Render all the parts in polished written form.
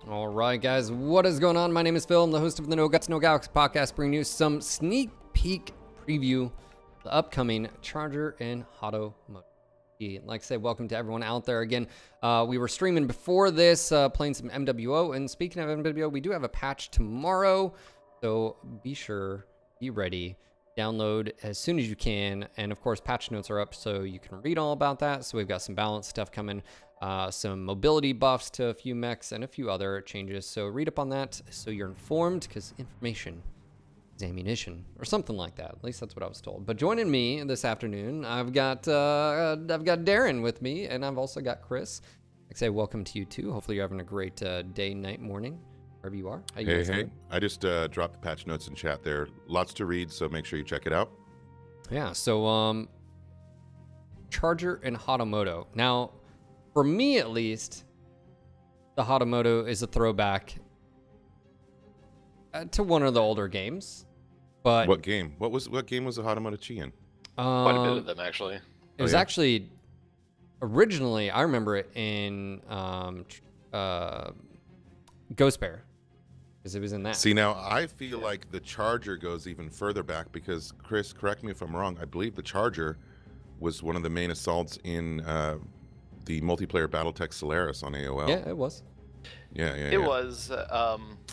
All right, guys, what is going on? My name is Phil. I'm the host of the No Guts, No Galaxy podcast, bringing you some sneak peek preview of the upcoming Charger and Hatamoto-Chi. Like I said, welcome to everyone out there. Again, we were streaming before this, playing some MWO. And speaking of MWO, we do have a patch tomorrow. So be sure, be ready, download as soon as you can. And of course, patch notes are up so you can read all about that. So we've got some balance stuff coming. Some mobility buffs to a few mechs and a few other changes. So read up on that so you're informed, because information is ammunition, or something like that. At least that's what I was told. But joining me this afternoon, I've got Daeron with me, and I've also got Chris. Like I say, welcome to you too. Hopefully you're having a great day, night, morning, wherever you are. How you guys doing? I just dropped the patch notes in chat there. Lots to read, so make sure you check it out. Yeah. So Charger and Hatamoto. Now, for me, at least, the Hatamoto is a throwback to one of the older games. But what game? What game was the Hatamoto-Chi in? Quite a bit of them, actually. It was actually originally, I remember it in Ghost Bear, because it was in that. See, now I feel like the Charger goes even further back, because Chris, correct me if I'm wrong, I believe the Charger was one of the main assaults in the multiplayer BattleTech Solaris on AOL. Yeah, it was. Yeah. It was.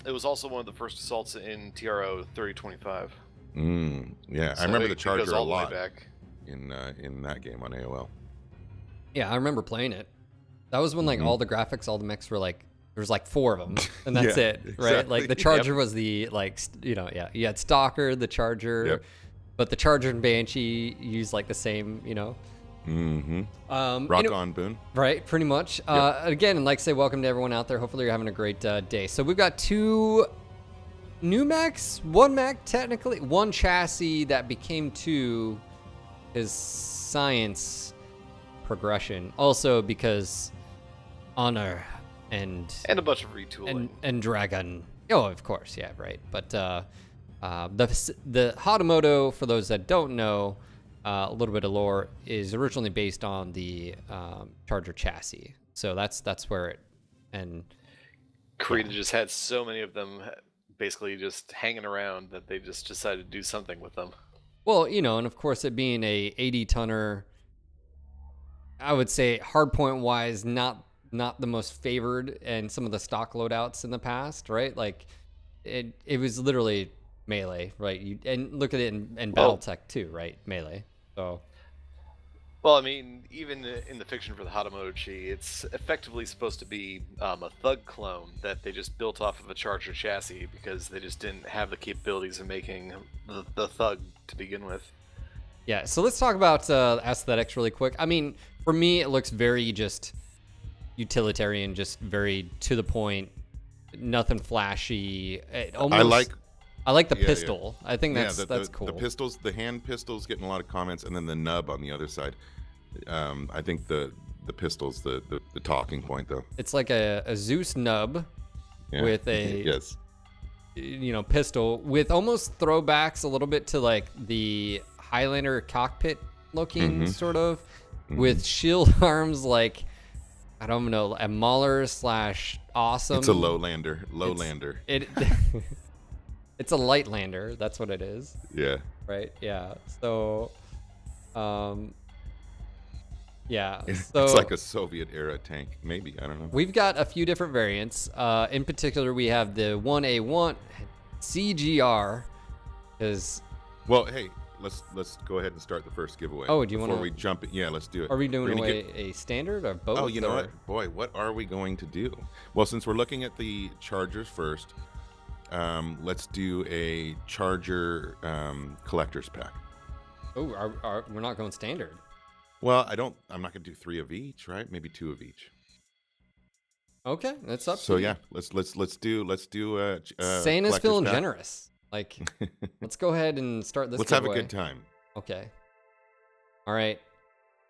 It was also one of the first assaults in TRO 3025. Yeah, So I remember the goes Charger a all the way lot back. in that game on AOL. Yeah, I remember playing it. That was when like all the graphics, all the mechs were like, there was like 4 of them, and that's Yeah, it, right? exactly. Like the Charger was the you had Stalker, the Charger, but the Charger and Banshee used like the same, Rock on, Boone. Right, pretty much. Again, and like I say, welcome to everyone out there. Hopefully you're having a great day. So we've got 2 new mechs, 1 mech technically, 1 chassis that became 2 is science progression. Also because honor and a bunch of retooling. and dragon. Oh, of course, yeah, right. But the Hatamoto, for those that don't know, a little bit of lore, is originally based on the Charger chassis. So that's where it, and Krita just had so many of them basically just hanging around that they just decided to do something with them. well, and of course it being a 80-tonner, I would say hardpoint wise, not the most favored in some of the stock loadouts in the past, right? Like it was literally melee, right? And look at it in BattleTech too, right? Melee. So, well, I mean, even in the fiction for the Hatamoto-Chi, it's effectively supposed to be a Thug clone that they just built off of a Charger chassis because they just didn't have the capabilities of making the Thug to begin with. yeah. So let's talk about aesthetics really quick. I mean, for me, it looks very just utilitarian, just very to the point, nothing flashy. It almost, I like the pistol. I think that's cool. The pistols, the hand pistols, getting a lot of comments, and then the nub on the other side. I think the pistol's the talking point, though. It's like a Zeus nub with a yes, pistol with almost throwbacks a little bit to like the Highlander cockpit looking sort of, with shield arms like, I don't know, a Mauler / awesome. it's a lowlander. It's a light lander. That's what it is. Yeah. Right. Yeah. So, yeah. It's So like a Soviet era tank, maybe. I don't know. we've got a few different variants. In particular, we have the 1A1 CGR. Well, hey, let's go ahead and start the first giveaway. Oh, do you want to? Before we jump in, yeah, let's do it. Are we doing a standard or both? Oh, you know what? Boy, what are we going to do? Well, since we're looking at the Chargers first, let's do a Charger collector's pack. Oh, we're not going standard. Well, I'm not going to do 3 of each, right? Maybe 2 of each. Okay, that's up. So to you. yeah, let's do Santa's feeling pack. generous. Like, let's go ahead and start this. Let's giveaway. have a good time. Okay. All right.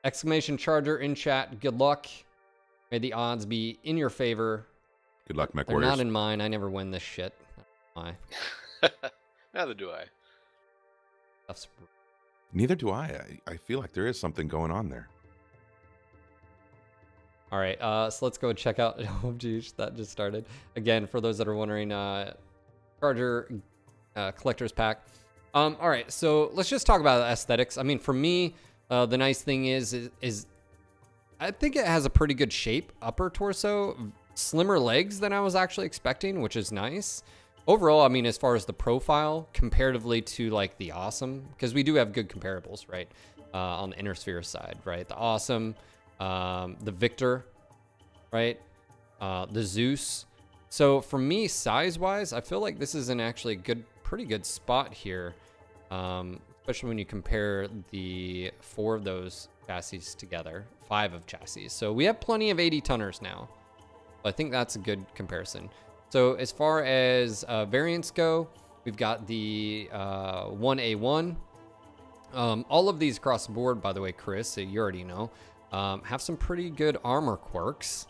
Exclamation Charger in chat. Good luck. May the odds be in your favor. Good luck, mech They're warriors. not in mine. I never win this shit. Why? Neither do I. Neither do I. I feel like there is something going on there. All right, so let's go check out. Oh, geez, that just started. Again, for those that are wondering, Charger collector's pack. All right, so let's just talk about aesthetics. I mean, for me, the nice thing is I think it has a pretty good shape, upper torso, slimmer legs than I was actually expecting, which is nice. Overall, I mean, as far as the profile, comparatively to like the Awesome, because we do have good comparables, right? On the Inner Sphere side, right? The Awesome, the Victor, right? The Zeus. So for me, size-wise, I feel like this is an actually pretty good spot here, especially when you compare the 4 of those chassis together, 5 of chassis. So we have plenty of 80 tonners now. I think that's a good comparison. So as far as variants go, we've got the 1A1. All of these across the board, by the way, Chris, so you already know, have some pretty good armor quirks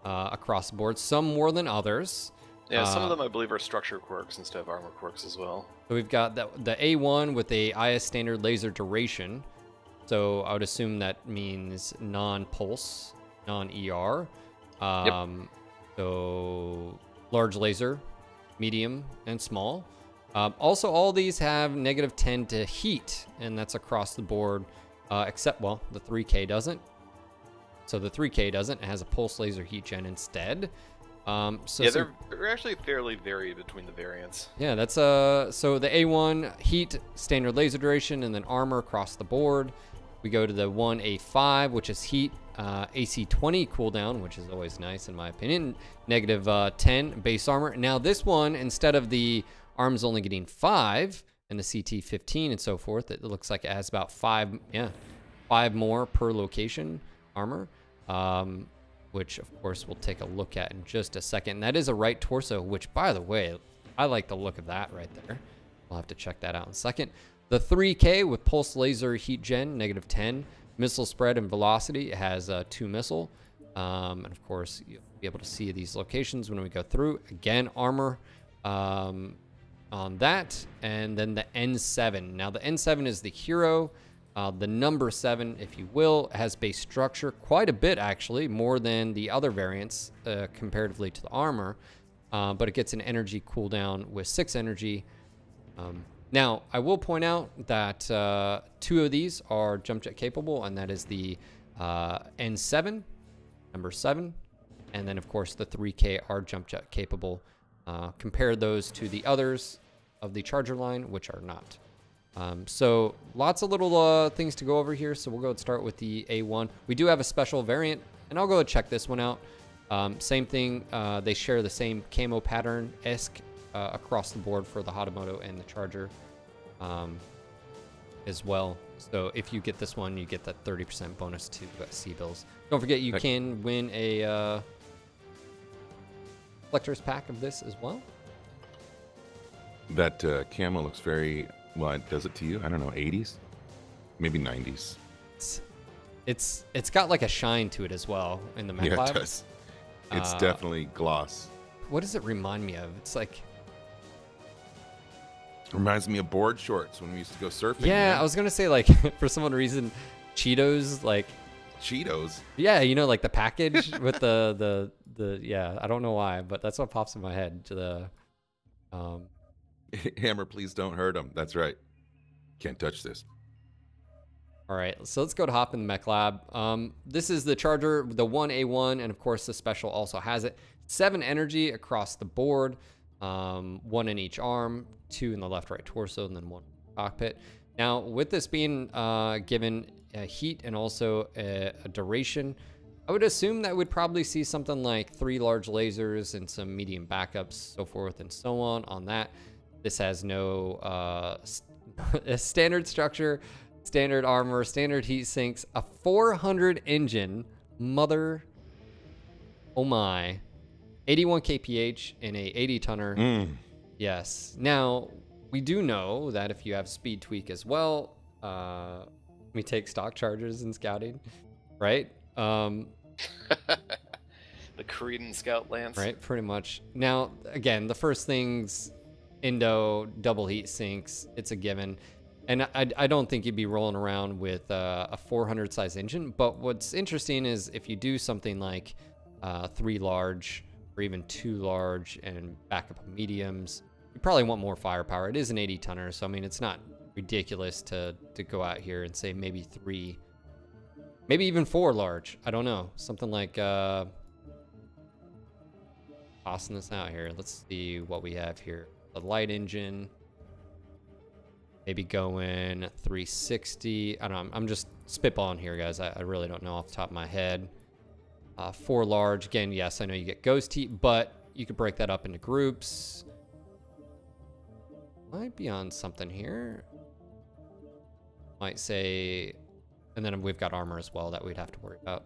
across the board, some more than others. Yeah, some of them I believe are structure quirks instead of armor quirks as well. So we've got the A1 with a IS standard laser duration. So I would assume that means non-pulse, non-ER. Yep. So large laser, medium, and small. Also, all these have -10 to heat, and that's across the board, except, well, the 3K doesn't. So the 3K doesn't. It has a pulse laser heat gen instead. So yeah, they're actually fairly varied between the variants. Yeah, that's so the A1 heat, standard laser duration, and then armor across the board. We go to the 1A5, which is heat, AC 20 cooldown, which is always nice in my opinion. -10 base armor. Now this one, instead of the arms only getting 5 and the CT 15 and so forth, it looks like it has about 5 more per location armor, which of course we'll take a look at in just a second. And that is a right torso, which, by the way, I like the look of that right there. We'll have to check that out in a second. The 3K with pulse laser heat gen, -10 missile spread and velocity. It has 2 missile, and of course you'll be able to see these locations when we go through. Again, armor on that, and then the N7. Now the N7 is the hero, the number 7, if you will. It has base structure quite a bit, actually, more than the other variants comparatively to the armor, but it gets an energy cooldown with 6 energy. Now, I will point out that 2 of these are jump jet capable, and that is the N7, number 7, and then, of course, the 3K are jump jet capable. Compare those to the others of the Charger line, which are not. So lots of little things to go over here. So we'll go and start with the A1. We do have a special variant, and I'll go and check this one out. Same thing. They share the same camo pattern-esque across the board for the Hatamoto and the Charger as well. So if you get this one, you get that 30% bonus to C-bills. Don't forget, you can win a collector's pack of this as well. That camo looks very, well, does it to you? I don't know, 80s? Maybe 90s. It's got like a shine to it as well in the mech Yeah, lab. it does. It's definitely gloss. What does it remind me of? It's like... Reminds me of board shorts when we used to go surfing. Yeah, man. I was going to say, like, for some reason, Cheetos, like... Cheetos? Yeah, you know, like the package with the yeah, I don't know why, but that's what pops in my head. To the Hammer, please don't hurt him. That's right. Can't touch this. All right, so let's go to hop in the mech lab. This is the Charger, the 1A1, and of course the special also has it. 7 energy across the board, 1 in each arm, 2 in the left, right torso, and then 1 cockpit. Now, with this being given a heat and also a duration, I would assume that we'd probably see something like 3 large lasers and some medium backups, so forth and so on that. This has no standard structure, standard armor, standard heat sinks, a 400 engine, oh my, 81 kph in a 80 tonner. Yes. Now, we do know that if you have speed tweak as well, we take stock chargers in scouting, right? The Creedon Scout Lance. Right, pretty much. Now, again, the first things, Indo, double heat sinks, it's a given. And I don't think you'd be rolling around with a 400 size engine. But what's interesting is if you do something like 3 large or even 2 large and backup mediums, you probably want more firepower. It is an 80 tonner, so I mean it's not ridiculous to go out here and say maybe 3, maybe even 4 large. I don't know, something like tossing this out here. Let's see what we have here. The light engine, maybe going 360. I don't know, I'm just spitballing here, guys. I really don't know off the top of my head. 4 large, again, yes, I know you get ghost heat, but you could break that up into groups. Might be on something here. Might say, and then we've got armor as well that we'd have to worry about.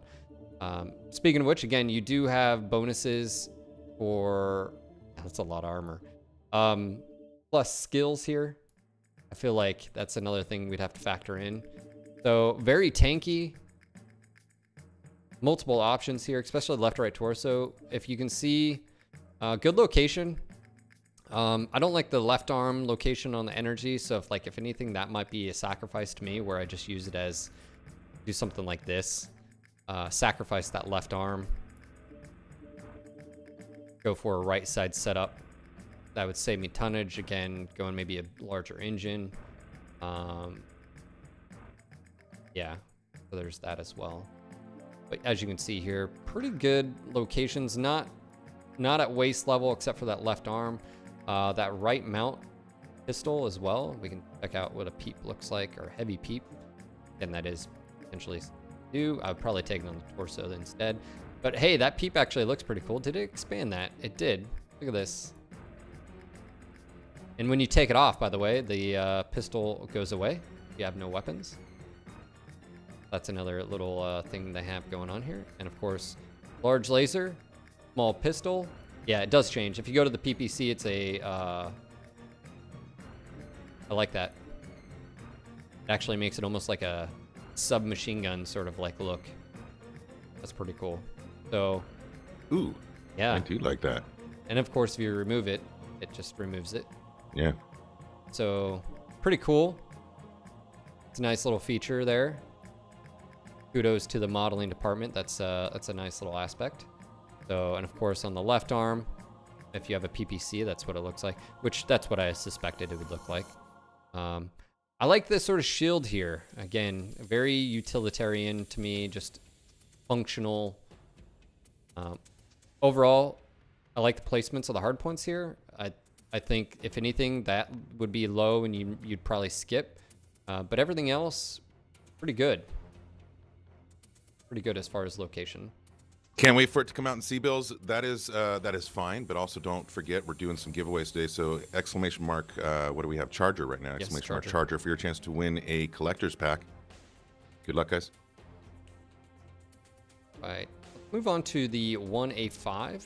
Speaking of which, again, you do have bonuses for, that's a lot of armor. Plus skills here. I feel like that's another thing we'd have to factor in. So very tanky. Multiple options here, especially left, right torso. If you can see, good location. I don't like the left arm location on the energy, so if anything, that might be a sacrifice to me, where I just use it as, do something like this, sacrifice that left arm, go for a right side setup. That would save me tonnage, again, going maybe a larger engine. Yeah, so there's that as well. But as you can see here, pretty good locations, not at waist level except for that left arm. That right mount pistol as well. We can check out what a peep looks like, or heavy peep. And that is potentially do. I would probably take it on the torso instead. But hey, that peep actually looks pretty cool. Did it expand that? It did. Look at this. And when you take it off, by the way, the pistol goes away. You have no weapons. That's another little thing they have going on here. And of course, large laser, small pistol. Yeah, it does change. If you go to the PPC, it's a, I like that. It actually makes it almost like a submachine gun sort of like look. That's pretty cool. So, ooh, yeah, I do like that. And of course, if you remove it, it just removes it. Yeah. So, pretty cool. It's a nice little feature there. Kudos to the modeling department. That's a nice little aspect. So, and of course on the left arm, if you have a PPC, that's what it looks like, which that's what I suspected it would look like. I like this sort of shield here. Again, very utilitarian to me, just functional. Overall, I like the placements of the hard points here. I think if anything, that would be low and you'd probably skip. But everything else, pretty good. Pretty good as far as location. Can't wait for it to come out in C-bills. That is fine, but also don't forget we're doing some giveaways today. So exclamation mark, what do we have? Charger right now. Exclamation mark Charger for your chance to win a collector's pack. Good luck, guys. All right, move on to the 1A5.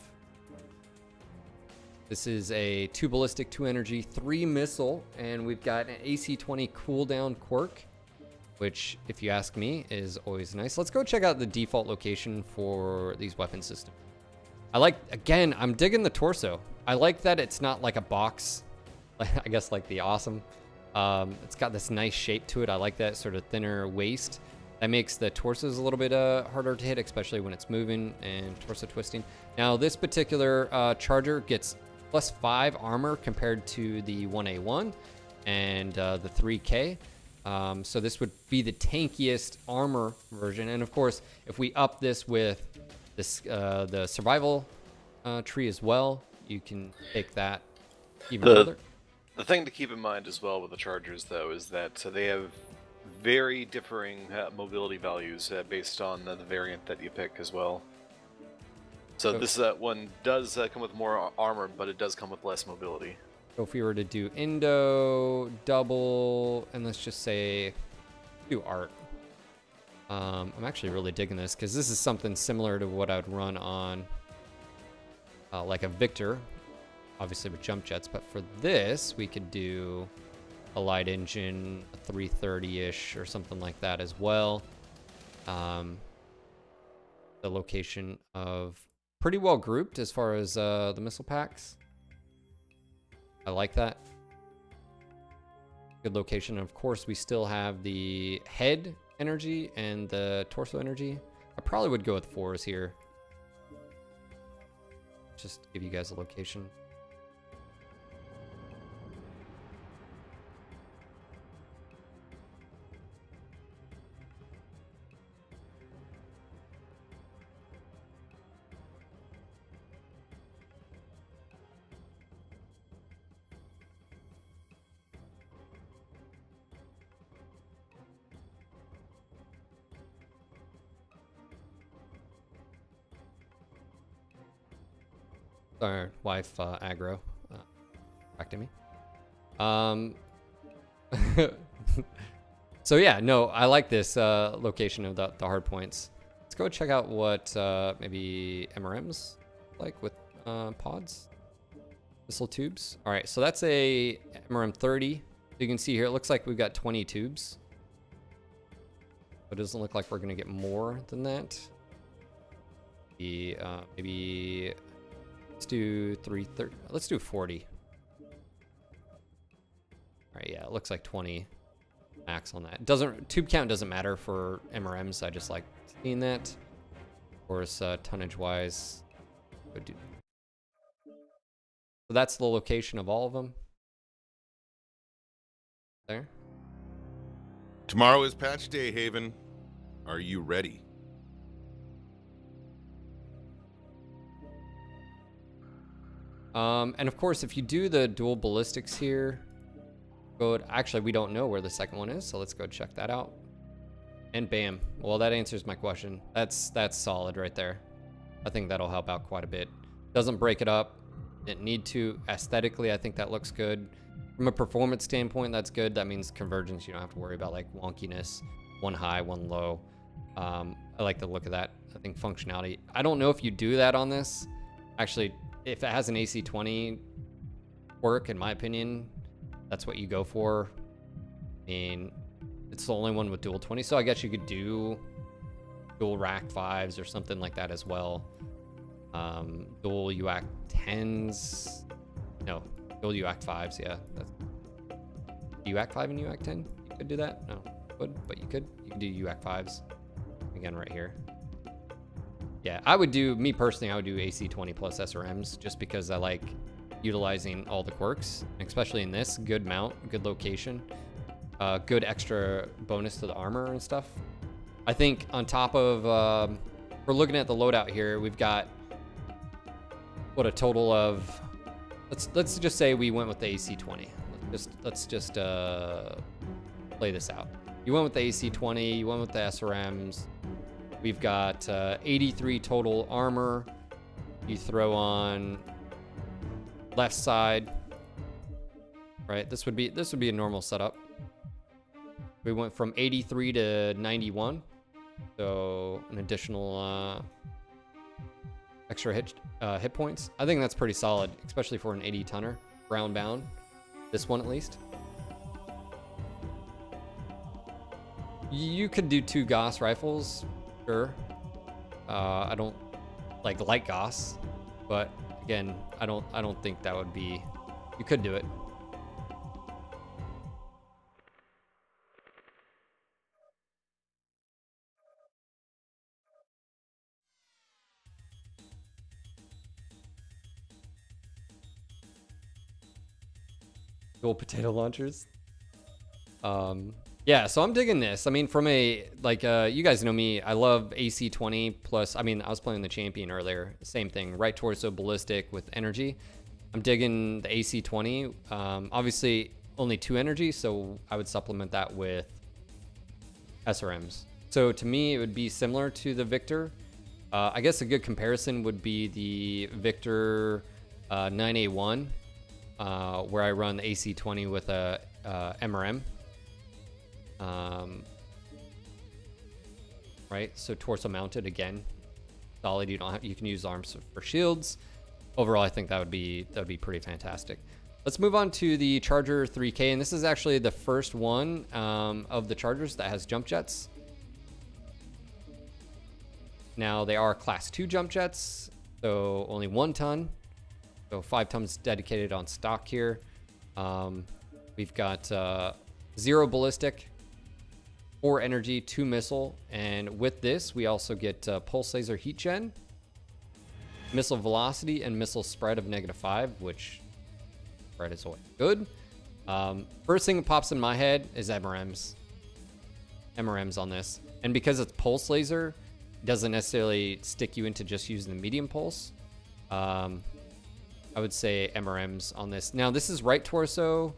This is a 2 ballistic, 2 energy, 3 missile, and we've got an AC-20 cooldown quirk, which, if you ask me, is always nice. Let's go check out the default location for these weapon systems. I like, again, I'm digging the torso. I like that it's not like a box, I guess like the Awesome. It's got this nice shape to it. I like that sort of thinner waist. That makes the torsos a little bit harder to hit, especially when it's moving and torso twisting. Now, this particular Charger gets +5 armor compared to the 1A1 and the 3K. So this would be the tankiest armor version. And of course, if we up this with this, the survival tree as well, you can take that even further. The thing to keep in mind as well with the Chargers, though, is that they have very differing mobility values based on the variant that you pick as well. So this one does come with more armor, but it does come with less mobility. So if we were to do Indo, double, and let's just say do art. I'm actually really digging this because this is something similar to what I would run on like a Victor, obviously with jump jets. But for this, we could do a light engine, a 330-ish or something like that as well. The location of pretty well grouped as far as the missile packs. I like that. Good location. And of course, we still have the head energy and the torso energy. I probably would go with 4s here. Just to give you guys a location. Our wife aggro back to me. So yeah, no, I like this location of the hard points. Let's go check out what maybe MRMs like with pods, missile tubes. All right, so that's a MRM 30. You can see here, it looks like we've got 20 tubes. But it doesn't look like we're gonna get more than that. Maybe let's do 330. Let's do 40. All right, yeah, it looks like 20 max on that. Tube count doesn't matter for MRMs. I just like seeing that. Of course, tonnage wise, so that's the location of all of them. There. Tomorrow is patch day, Haven. Are you ready? And of course, if you do the dual ballistics here, actually, we don't know where the second one is, so let's go check that out. And bam. Well, that answers my question. That's solid right there. I think that'll help out quite a bit. Doesn't break it up. Didn't need to. Aesthetically, I think that looks good. From a performance standpoint, that's good. That means convergence. You don't have to worry about like wonkiness. One high, one low. I like the look of that. I think functionality. I don't know if you do that on this. Actually, if it has an AC20 work, in my opinion, that's what you go for. I mean, it's the only one with dual 20, so I guess you could do dual rack 5s or something like that as well. Dual UAC 10s. No, dual UAC 5s, yeah. That's UAC 5 and UAC 10? You could do that? No, but you could. You could do UAC 5s. Again, right here. Yeah, me personally, I would do AC20 plus SRMs just because I like utilizing all the quirks, especially in this. Good mount, good location, good extra bonus to the armor and stuff. I think on top of, we're looking at the loadout here, we've got what a total of, let's just say we went with the AC20. Let's just play this out. You went with the AC20, you went with the SRMs. We've got 83 total armor. You throw on left side, right? This would be a normal setup. We went from 83 to 91, so an additional extra hit points. I think that's pretty solid, especially for an 80 tonner, ground bound. This one at least. You could do 2 Gauss rifles. Sure. I don't like light Gauss, but again, I don't think that would be. You could do it. Dual potato launchers. Yeah, so I'm digging this. I mean, from a, like, you guys know me, I love AC20 plus, I mean, I was playing the champion earlier. Same thing, right torso ballistic with energy. I'm digging the AC20. Obviously, only 2 energy, so I would supplement that with SRMs. So to me, it would be similar to the Victor. I guess a good comparison would be the Victor 9A1, where I run the AC20 with a MRM. Right, so torso mounted again, solid. You can use arms for shields. Overall, I think that would be pretty fantastic. Let's move on to the Charger 3K, and this is actually the first one of the Chargers that has jump jets. Now they are class 2 jump jets, so only 1 ton, so 5 tons dedicated on stock here. We've got 0 ballistic, 4 energy, 2 missile, and with this we also get pulse laser heat gen, missile velocity, and missile spread of -5, which spread is always good. First thing that pops in my head is MRMs. MRMs on this, and because it's pulse laser, it doesn't necessarily stick you into just using the medium pulse. I would say MRMs on this. Now this is right torso.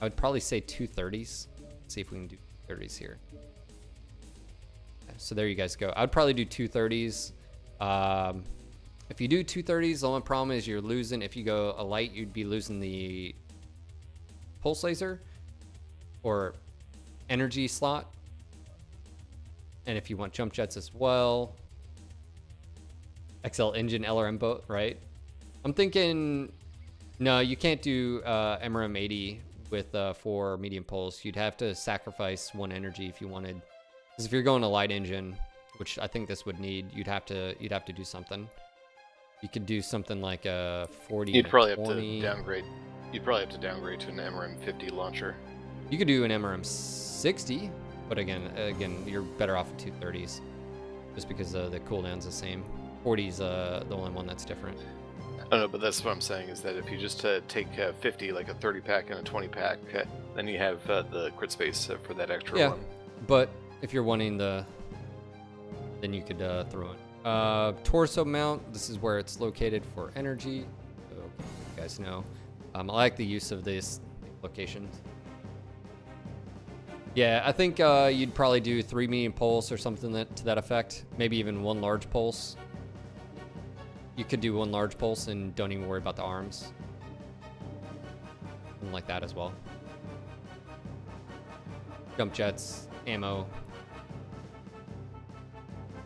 I would probably say 230s. Let's see if we can do 230s here. So there you guys go. I'd probably do 230s. If you do 230s, the only problem is you're losing. If you go a light, you'd be losing the pulse laser or energy slot. And if you want jump jets as well, XL engine LRM boat, right? I'm thinking, no, you can't do MRM 80 with 4 medium pulse. You'd have to sacrifice 1 energy if you wanted, because if you're going to light engine, which I think this would need, you'd have to do something. You could do something like a 40. You'd probably have to downgrade. You'd probably have to downgrade to an MRM 50 launcher. You could do an MRM 60, but again, you're better off with 230s, just because the cooldown's the same. 40's the only one that's different. Oh no, but that's what I'm saying is that if you just take 50, like a 30 pack and a 20 pack, then you have the crit space for that extra one. But if you're wanting then you could throw in torso mount. This is where it's located for energy. So you guys know, I like the use of these locations. Yeah, I think you'd probably do 3 medium pulse or something to that effect. Maybe even 1 large pulse. You could do 1 large pulse and don't even worry about the arms. Something like that as well. Jump jets, ammo.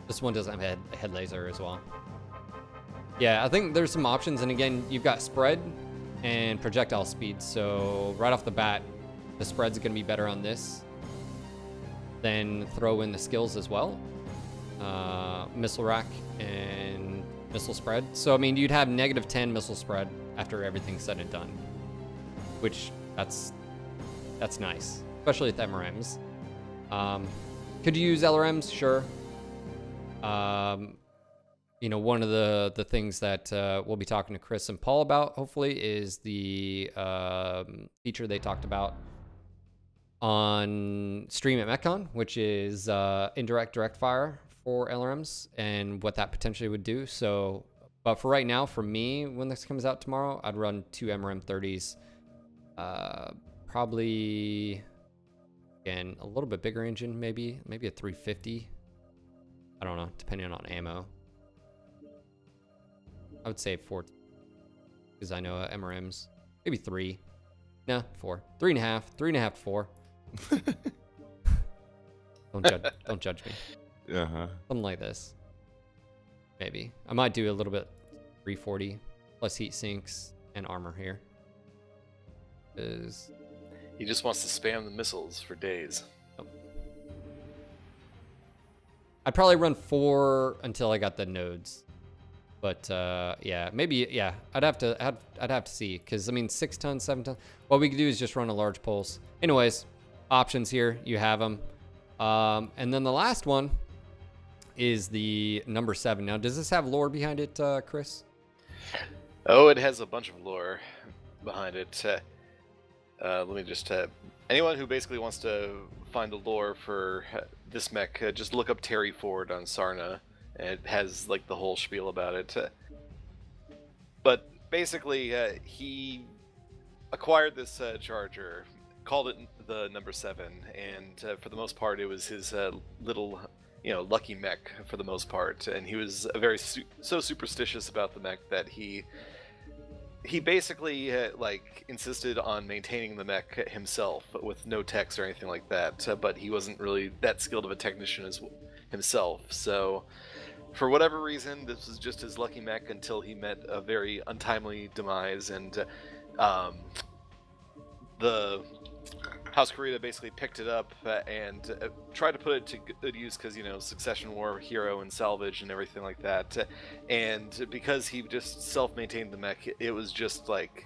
This one doesn't have a head laser as well. Yeah, I think there's some options, and again, you've got spread and projectile speed. So right off the bat, the spread's gonna be better on this. Then throw in the skills as well. Missile rack and missile spread. So I mean, you'd have -10 missile spread after everything's said and done, which that's nice, especially with MRMs. Could you use LRMs? Sure. You know, one of the things that we'll be talking to Chris and Paul about, hopefully, is the feature they talked about on stream at MechCon, which is indirect direct fire for LRMs and what that potentially would do. So, but for right now, for me, when this comes out tomorrow, I'd run 2 MRM 30s. Probably, again, a little bit bigger engine, maybe a 350. I don't know, depending on ammo. I would say 4, because I know MRMs. Maybe 3. No, 4. 3.5. 3.5 to 4. Don't judge me. Something like this. Maybe. I might do a little bit 340 plus heat sinks and armor here. He just wants to spam the missiles for days. I'd probably run 4 until I got the nodes. But yeah, maybe, yeah, I'd have to see, because I mean 6 tons, 7 tons. What we could do is just run a large pulse. Anyways, options here, you have them. And then the last one is the number 7. Now, does this have lore behind it, Chris? Oh, it has a bunch of lore behind it. Let me just anyone who basically wants to find the lore for this mech, just look up Terry Ford on Sarna. It has like the whole spiel about it. But basically, he acquired this Charger, called it the number 7, and for the most part, it was his little, lucky mech for the most part. And he was very so superstitious about the mech that he basically like insisted on maintaining the mech himself with no techs or anything like that. But he wasn't really that skilled of a technician as himself, so. For whatever reason, this was just his lucky mech until he met a very untimely demise, and the House Kurita basically picked it up and tried to put it to good use because, Succession War, Hero, and Salvage and everything like that. And because he just self-maintained the mech, it was just, like,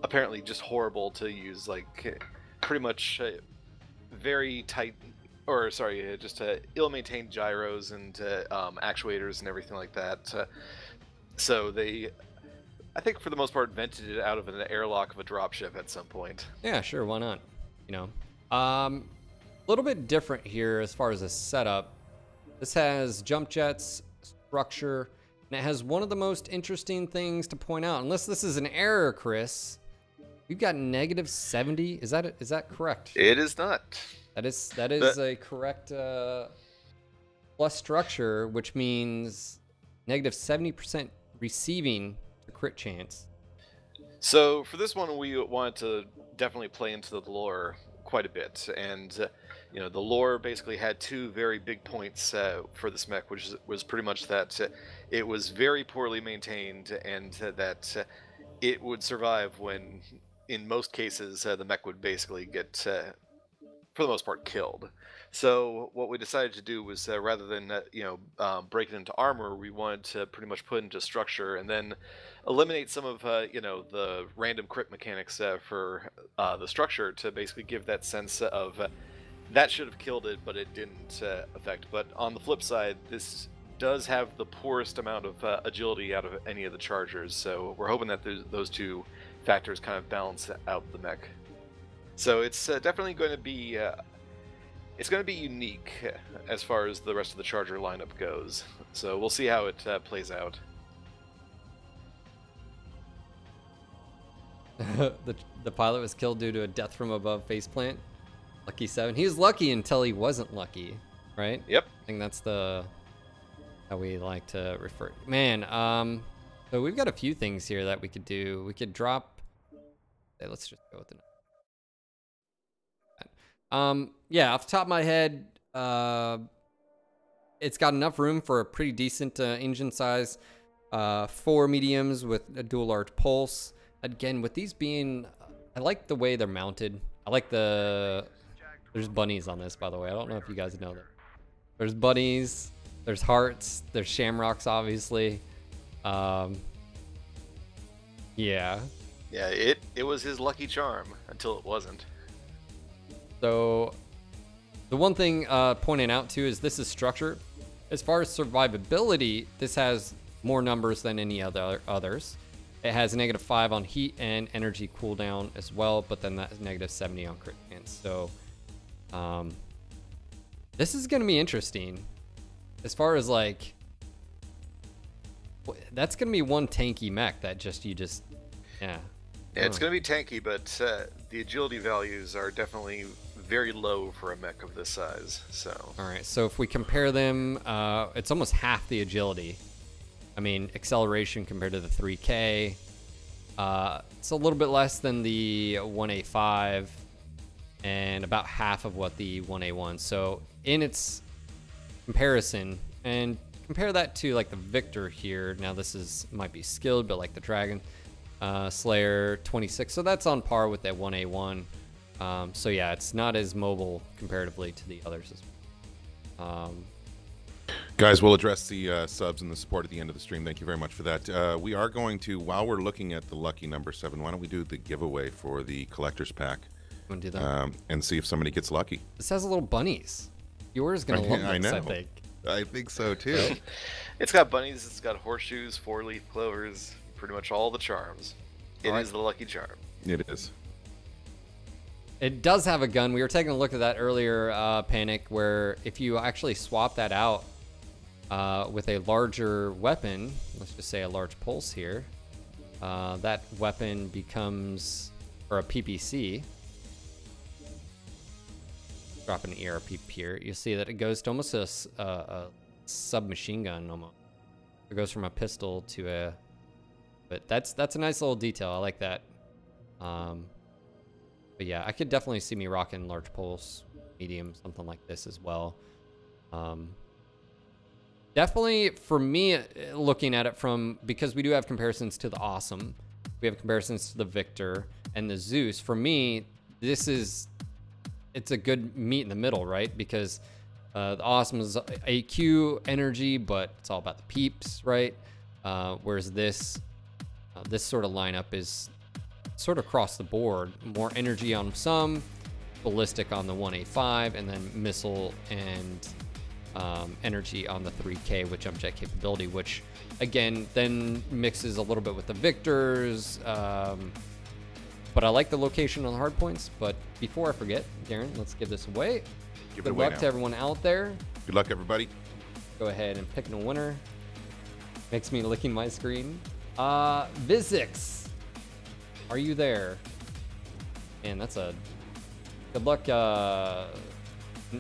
apparently just horrible to use, like, pretty much very tight, or sorry, just ill-maintained gyros and actuators and everything like that. So they, I think for the most part, vented it out of an airlock of a dropship at some point. Yeah, sure, why not? You know, a little bit different here as far as the setup. This has jump jets, structure, and it has one of the most interesting things to point out. Unless this is an error, Chris, we've got -70. Is that correct? It is not. That is a correct plus structure, which means -70% receiving the crit chance. So for this one, we wanted to definitely play into the lore quite a bit, and you know, the lore basically had two very big points for this mech, which was pretty much that it was very poorly maintained, and that it would survive when, in most cases, the mech would basically get, for the most part, killed. So what we decided to do was, rather than break it into armor, we wanted to pretty much put it into structure, and then eliminate some of the random crit mechanics for the structure, to basically give that sense of that should have killed it, but it didn't affect. But on the flip side, this does have the poorest amount of agility out of any of the Chargers, so we're hoping that those two factors kind of balance out the mech. So it's definitely going to be unique as far as the rest of the Charger lineup goes. So we'll see how it plays out. The pilot was killed due to a death from above faceplant. Lucky 7. He was lucky until he wasn't lucky, right? Yep. I think that's how we like to refer. Man, so we've got a few things here that we could do. We could drop. Okay, let's just go with the. Yeah, off the top of my head, it's got enough room for a pretty decent engine size. 4 mediums with a dual large pulse. Again, with these being, I like the way they're mounted. I like there's bunnies on this, by the way. I don't know if you guys know that. There's bunnies, there's hearts, there's shamrocks, obviously. Yeah. Yeah, it was his lucky charm until it wasn't. So the one thing pointing out too is this is structure. As far as survivability, this has more numbers than any others. It has a -5 on heat and energy cooldown as well, but then that's -70 on crit chance. So this is going to be interesting. As far as like, that's going to be one tanky mech that yeah. Yeah, it's going to be tanky, but the agility values are definitely very low for a mech of this size. So. All right, so if we compare them, it's almost half the agility. I mean, acceleration compared to the 3K. It's a little bit less than the 1A5 and about half of what the 1A1. So in its comparison, and compare that to like the Victor here. Now this might be skilled, but like the Dragon Slayer 26. So that's on par with that 1A1. So yeah, it's not as mobile comparatively to the others as well. Guys, we'll address the subs and the support at the end of the stream. Thank you very much for that. We are going to, while we're looking at the lucky number 7, why don't we do the giveaway for the collector's pack? Want to do that? And see if somebody gets lucky. This has little bunnies. Yours is going to love this, I know. I think. I think so, too. It's got bunnies, it's got horseshoes, 4-leaf clovers, pretty much all the charms. It is the lucky charm. It is. It does have a gun. We were taking a look at that earlier, Panic, where if you actually swap that out with a larger weapon, let's just say a large pulse here, that weapon becomes, or a PPC, drop an ERP here, you'll see that it goes to almost a submachine gun almost. It goes from a pistol to a, but that's a nice little detail. I like that. But yeah, I could definitely see me rocking large pulse, medium, something like this as well. Definitely for me, looking at it from, because we do have comparisons to the Awesome, we have comparisons to the Victor and the Zeus. For me, it's a good meet in the middle, right? Because the Awesome is AQ energy, but it's all about the peeps, right? Whereas this sort of lineup is sort of across the board, more energy on some, ballistic on the 1A5, and then missile and energy on the 3K with jump jet capability, which again then mixes a little bit with the Victors. But I like the location on the hard points. But before I forget, Daeron, let's give this away. Good luck to everyone out there. Good luck, everybody. Go ahead and pick a winner. Makes me licking my screen. Vizix, are you there? Man, that's a good luck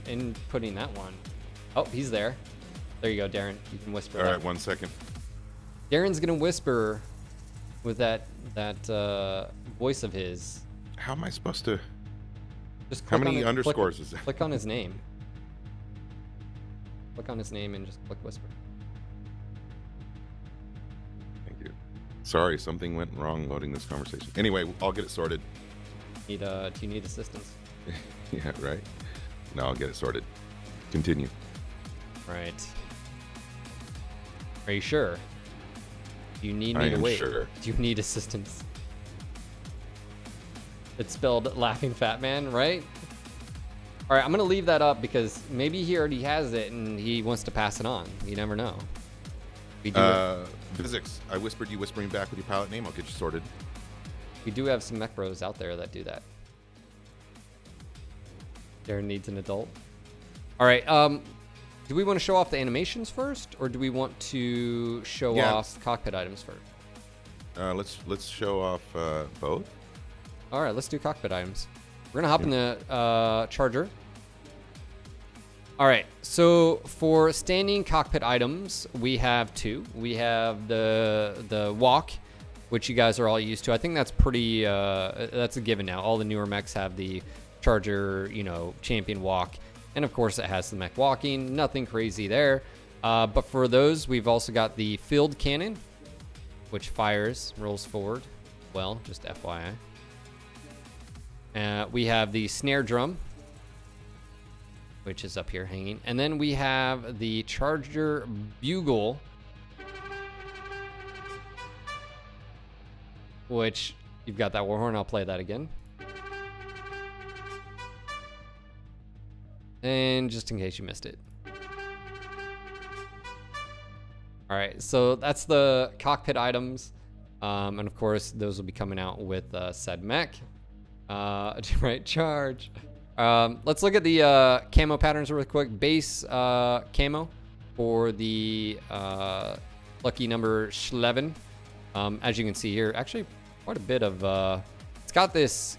in putting that one. Oh, he's there. There you go, Daeron. You can whisper. All right, 1 second. Daeron's gonna whisper with that voice of his. How am I supposed to? Just how many underscores is that? Click on his name. Click on his name and just click whisper. Thank you. Sorry, something went wrong loading this conversation. Anyway, I'll get it sorted. Do you need assistance? Yeah, right. No, I'll get it sorted. Continue. Right. Are you sure? Do you need me I to am wait? sure. Do you need assistance? It's spelled Laughing Fat Man, right? All right, I'm gonna leave that up because maybe he already has it and he wants to pass it on. You never know. Physics. I whispered you whispering back with your pilot name. I'll get you sorted. We do have some mech bros out there that do that. Daeron needs an adult. All right. Do we want to show off the animations first, or do we want to show off cockpit items first? Let's show off both. All right, let's do cockpit items. We're gonna hop in the Charger. All right, so for standing cockpit items, we have two. We have the walk, which you guys are all used to. I think that's pretty. That's a given now. All the newer mechs have the Charger, champion walk, and of course it has the mech walking. Nothing crazy there. But for those, we've also got the field cannon, which rolls forward. Well, just FYI. We have the snare drum, which is up here hanging. And then we have the Charger Bugle, which you've got that war horn. I'll play that again. And just in case you missed it. All right, so that's the cockpit items. And of course, those will be coming out with said mech. Right, charge. Let's look at the camo patterns real quick. Base camo for the lucky number 11. As you can see here, actually quite a bit of it's got this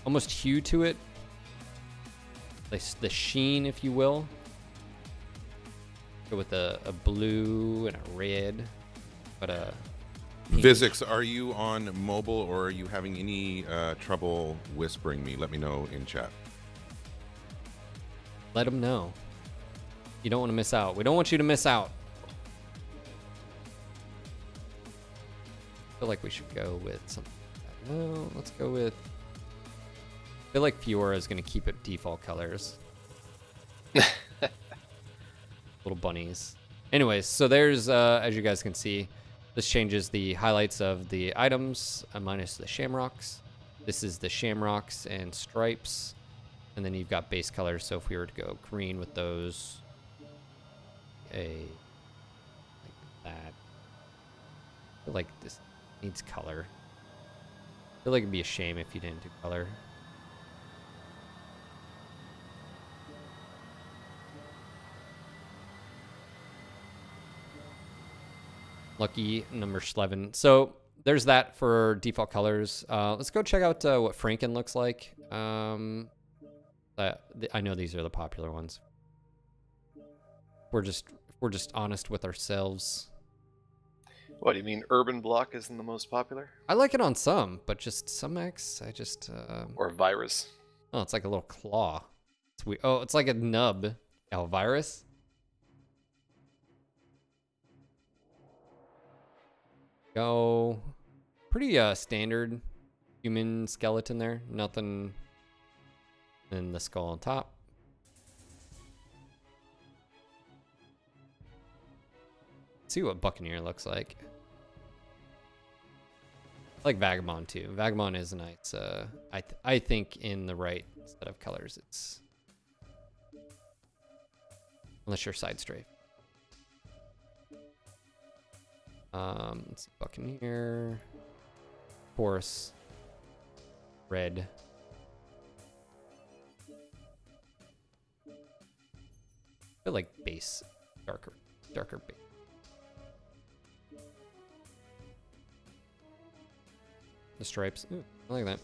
almost hue to it, the sheen, if you will. Go with a blue and a red, but a Vizix, are you on mobile or are you having any trouble whispering me? Let me know in chat. Let them know. You don't want to miss out. We don't want you to miss out. I feel like we should go with something. No, let's go with. I feel like Fiora is going to keep it default colors. Little bunnies. Anyways, so there's, as you guys can see, this changes the highlights of the items minus the shamrocks. This is the shamrocks and stripes. And then you've got base colors. So if we were to go green with those, like that. I feel like this needs color. I feel like it'd be a shame if you didn't do color. Lucky number 11. So there's that for default colors. Let's go check out what Franken looks like. I know these are the popular ones. We're just honest with ourselves. What do you mean? Urban Block isn't the most popular? I like it on some, but just some X, I just. Or Virus. Oh, it's like a little claw. It's weird. Oh, it's like a nub. Oh, Virus. Go pretty standard human skeleton there. Nothing in the skull on top. Let's see what Buccaneer looks like. like Vagabond too. Vagabond is nice. I think in the right set of colors, it's unless you're side strafe. Let's see, Buccaneer, of course, red. I feel like base, darker base. The stripes. Ooh, I like that.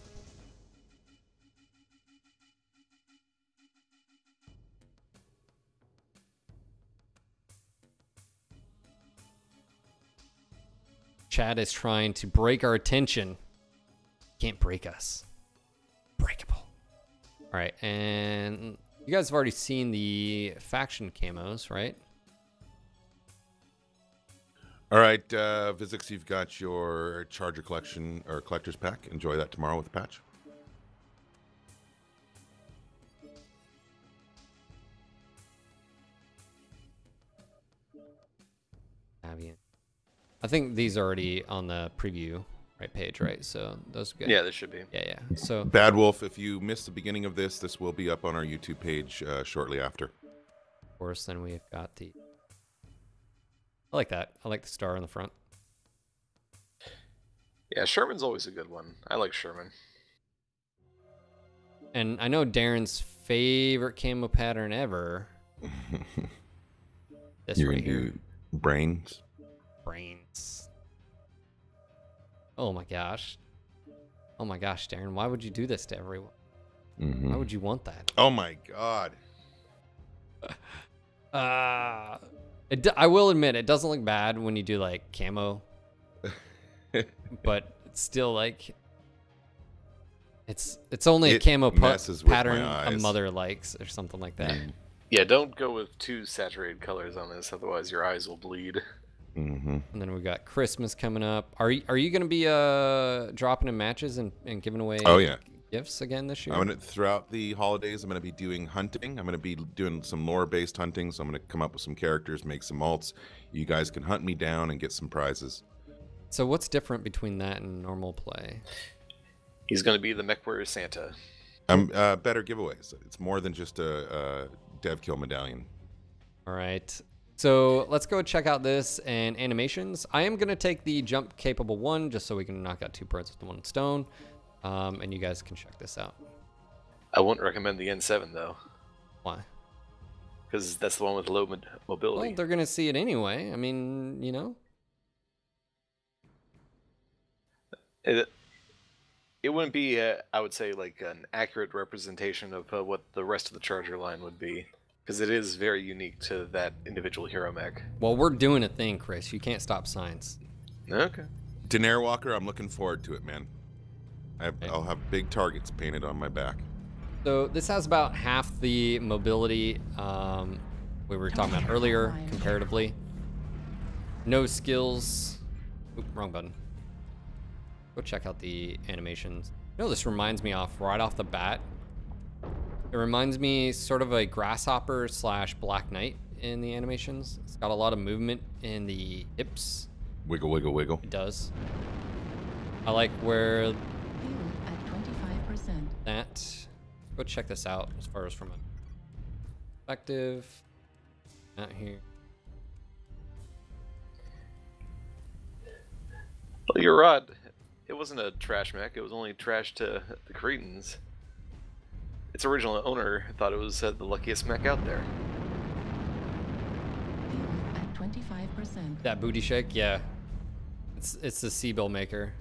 Chad is trying to break our attention. Can't break us. Breakable. All right, and you guys have already seen the faction camos, right? All right, Vizix, you've got your Charger collection or collector's pack. Enjoy that tomorrow with the patch. I think these are already on the preview right page, right? So those are good. Yeah, they should be. Yeah. So Bad Wolf, if you missed the beginning of this will be up on our YouTube page shortly after. Of course, then we've got the. I like that. I like the star in the front. Yeah, Sherman's always a good one. I like Sherman. And I know Darren's favorite camo pattern ever. This You're right gonna here. do brains. Brains. Oh my gosh. Oh my gosh, Darren. Why would you do this to everyone? Why would you want that? Oh my god. I will admit, it doesn't look bad when you do like camo. But it's still like it's only a camo pattern a mother likes or something like that. Yeah, don't go with too saturated colors on this, otherwise your eyes will bleed. And then we got Christmas coming up. Are you gonna be dropping in matches and giving away gifts again this year? Throughout the holidays, I'm gonna be doing hunting. I'm gonna be doing some lore-based hunting, so I'm gonna come up with some characters, make some alts. You guys can hunt me down and get some prizes. So what's different between that and normal play? He's gonna be the mech warrior Santa. Better giveaways. It's more than just a dev kill medallion. All right. So let's go check out this and animations. I am going to take the jump capable one just so we can knock out 2 birds with one stone. And you guys can check this out. I wouldn't recommend the N7 though. Why? Because that's the one with low mobility. Well, they're going to see it anyway. I mean, you know. It wouldn't be, I would say, like an accurate representation of what the rest of the Charger line would be. Because it is very unique to that individual hero mech. Well, we're doing a thing, Chris. You can't stop science. Okay. Daenerys Walker, I'm looking forward to it, man. I'll have big targets painted on my back. So this has about half the mobility we were talking about earlier, comparatively. No skills. Oop, wrong button. Go check out the animations. You know, this reminds me right off the bat. It reminds me sort of a Grasshopper / Black Knight in the animations. It's got a lot of movement in the hips. Wiggle, wiggle, wiggle. It does. I like where At 25%. that. Go check this out as far as from a perspective. Not here. Well, you're right. It wasn't a trash mech. It was only trash to the Cretans. Its original owner thought it was the luckiest mech out there. At 25%. That booty shake, yeah. It's the Seabill maker.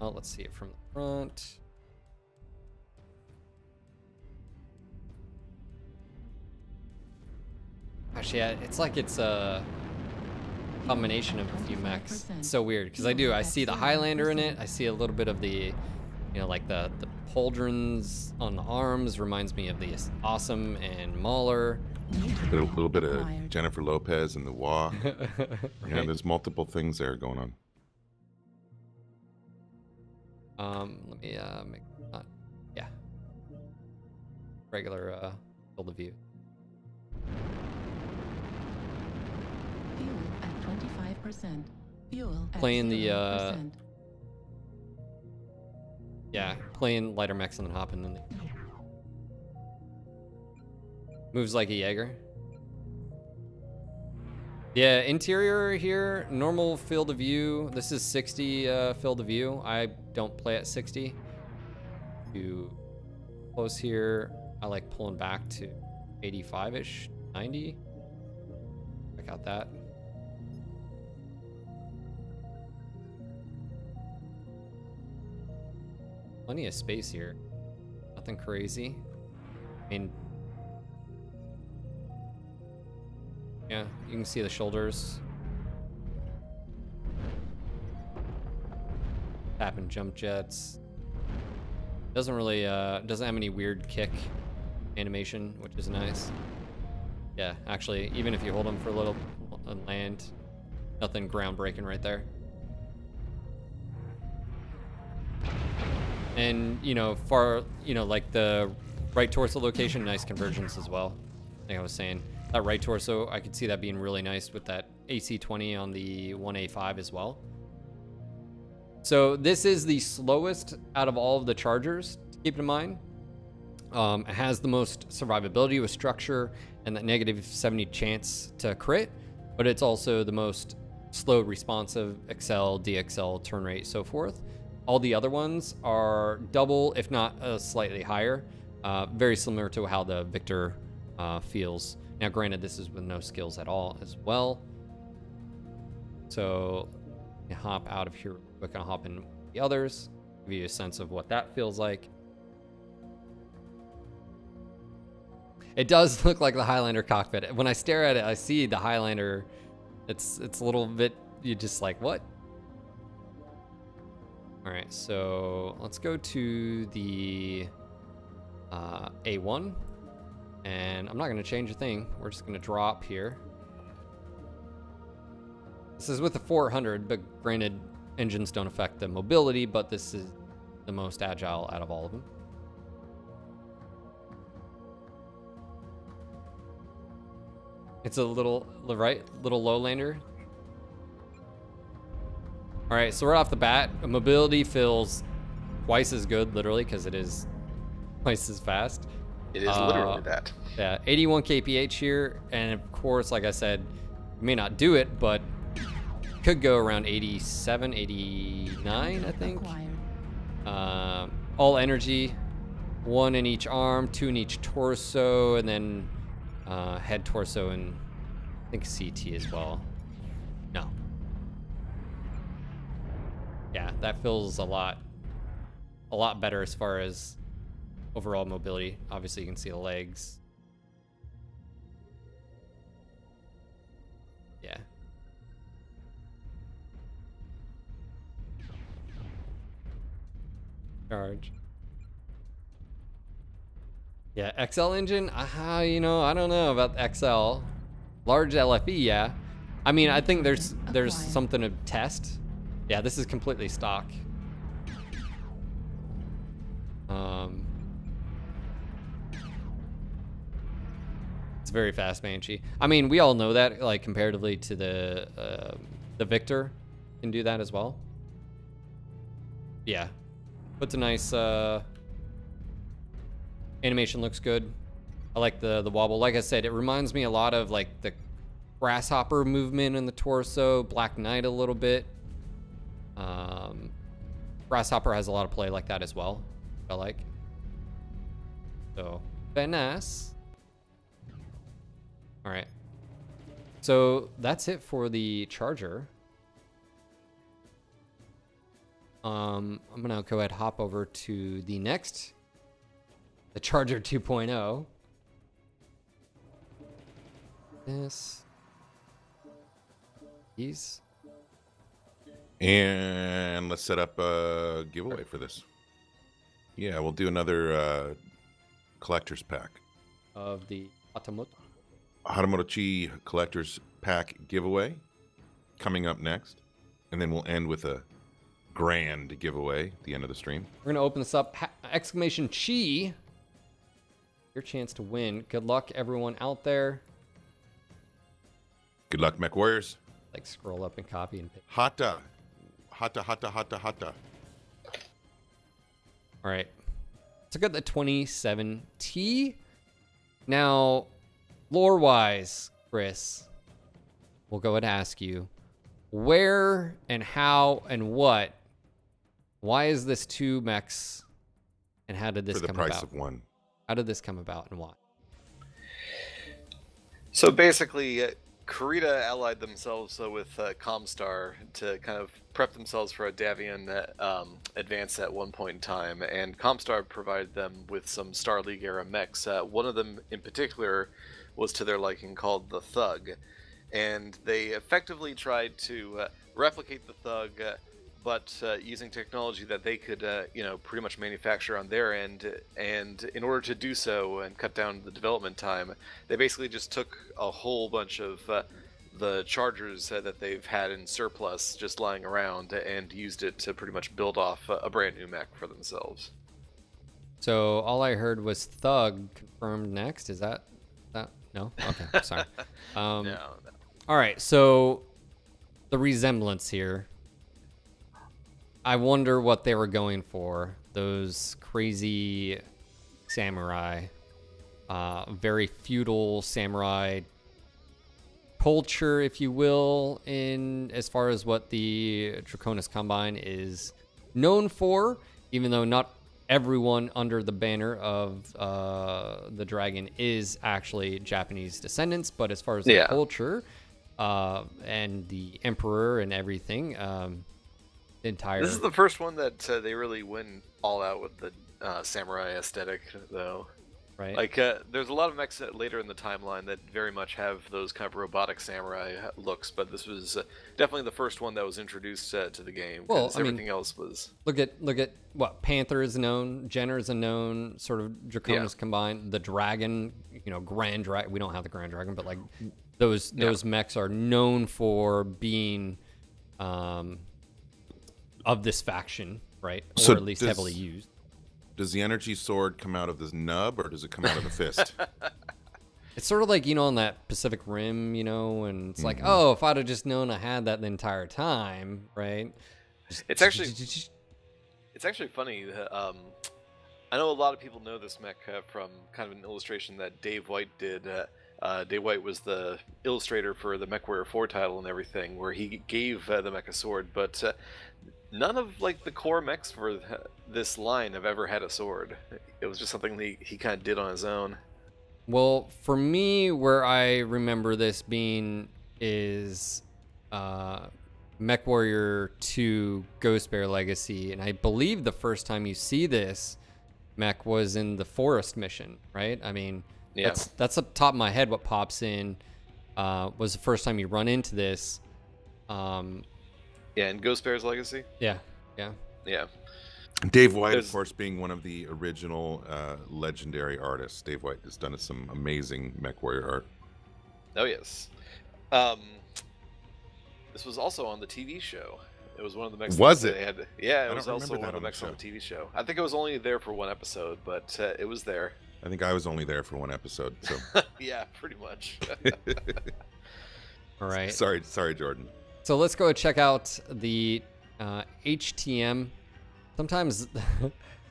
Oh, let's see it from the front. Gosh, yeah, it's like it's a combination of a few mechs. It's so weird because I see the Highlander in it. I see a little bit of the, you know, like the pauldrons on the arms reminds me of the Awesome and Mauler. A little bit of Jennifer Lopez and the walk. Right. Yeah, there's multiple things there going on. Let me make yeah. regular field of view. Fuel at 25%. Fuel at Playing 0%. Yeah, playing lighter mechs and then hopping in. Moves like a Jaeger. Yeah, interior here, normal field of view. This is 60 field of view. I don't play at 60. Too close here. I like pulling back to 85-ish, 90. Check out that. Plenty of space here. Nothing crazy. I mean, yeah, you can see the shoulders. Tap and jump jets. Doesn't really, doesn't have any weird kick animation, which is nice. Yeah, actually, even if you hold them for a little and land, nothing groundbreaking right there. And, you know, like the right torso location, nice convergence as well. Like I was saying, that right torso, I could see that being really nice with that AC20 on the 1A5 as well. So this is the slowest out of all of the Chargers, keep in mind. It has the most survivability with structure and that -70 chance to crit, but it's also the most slow responsive, XL, DXL, turn rate, so forth. All the other ones are double, if not slightly higher. Very similar to how the Victor feels. Now, granted, this is with no skills at all as well. So, you hop out of here. We're gonna hop in the others, give you a sense of what that feels like. It does look like the Highlander cockpit. When I stare at it, I see the Highlander. It's a little bit, you just like, what? All right, so let's go to the A1. And I'm not gonna change a thing. We're just gonna drop here. This is with the 400, but granted, engines don't affect the mobility, but this is the most agile out of all of them. It's a little, right? Little low lander. All right, so right off the bat, mobility feels twice as good, literally, because it is twice as fast. It is literally that. Yeah, 81 kph here, and of course, like I said, you may not do it, but could go around 87, 89, I think. All energy, 1 in each arm, 2 in each torso, and then head, torso, and I think CT as well. No. Yeah, that feels a lot better as far as overall mobility. Obviously, you can see the legs. Yeah. Charge. Yeah, XL engine, you know, I don't know about XL. Large LFE, yeah. I mean, I think there's something to test. Yeah, this is completely stock. It's very fast, Banshee. I mean, we all know that, like, comparatively to the Victor can do that as well. Yeah, puts a nice animation, looks good. I like the wobble. Like I said, it reminds me a lot of like the grasshopper movement in the torso, Black Knight a little bit. Grasshopper has a lot of play like that as well, I like. So, finesse. All right. So that's it for the Charger. I'm gonna go ahead and hop over to the next, the Charger 2.0. These. And let's set up a giveaway for this. Yeah, we'll do another collector's pack Of the Hatamoto-Chi collector's pack giveaway coming up next. And then we'll end with a grand giveaway at the end of the stream. We're gonna open this up. Exclamation Chi. your chance to win. Good luck, everyone out there. Good luck, Mech Warriors. Like, scroll up and copy and paste. Hata. Hata, hata, hata, hata. All right. Let's look at the 27T. Now, lore-wise, Chris, we'll go ahead and ask you, where and how and what? Why is this 2 mechs, and how did this come about? For the price of 1. How did this come about and why? So basically, Kurita allied themselves with Comstar to kind of prep themselves for a Davian advance at one point in time, and Comstar provided them with some Star League era mechs. One of them in particular was to their liking, called the Thug, and they effectively tried to replicate the Thug, but using technology that they could, pretty much manufacture on their end. And in order to do so and cut down the development time, they basically just took a whole bunch of the Chargers that they've had in surplus just lying around and used it to pretty much build off a brand new mech for themselves. So all I heard was Thug confirmed next. Is that no? Okay, sorry. No. All right, so the resemblance here. I wonder what they were going for. Those crazy samurai, very feudal samurai culture, if you will, in as far as what the Draconis Combine is known for, even though not everyone under the banner of the dragon is actually Japanese descendants, but as far as the culture and the emperor and everything, This is the first one that they really went all out with the samurai aesthetic, though. Right. Like, there's a lot of mechs later in the timeline that very much have those kind of robotic samurai looks, but this was definitely the first one that was introduced to the game. Well, I mean, everything else was. Look at what Panther is known, Jenner is a known sort of Draconis Combine. The Dragon, Grand Dragon. We don't have the Grand Dragon, but like those mechs are known for being of this faction, right? So or at least heavily used. Does the energy sword come out of the nub, or does it come out of the fist? It's sort of like, on that Pacific Rim, and it's like, oh, if I'd have just known I had that the entire time, right? It's actually funny. I know a lot of people know this mech from kind of an illustration that Dave White did. Dave White was the illustrator for the MechWarrior 4 title and everything, where he gave the mech a sword, but none of the core mechs for this line have ever had a sword. It was just something he kind of did on his own. Well, for me, where I remember this being is MechWarrior 2 Ghost Bear Legacy, and I believe the first time you see this mech was in the forest mission, right? I mean, that's up top of my head. What pops in was the first time you run into this. Yeah, in Ghost Bear's Legacy? Yeah. Dave White, of course, being one of the original legendary artists. Dave White has done some amazing MechWarrior art. Oh, yes. This was also on the TV show. It was one of the mechs. Was it? They had. Yeah, it was also one of the mechs on the TV show. I think it was only there for one episode, but it was there. I think I was only there for one episode. So. Yeah, pretty much. All right. Sorry, Jordan. So let's go check out the HTM. Sometimes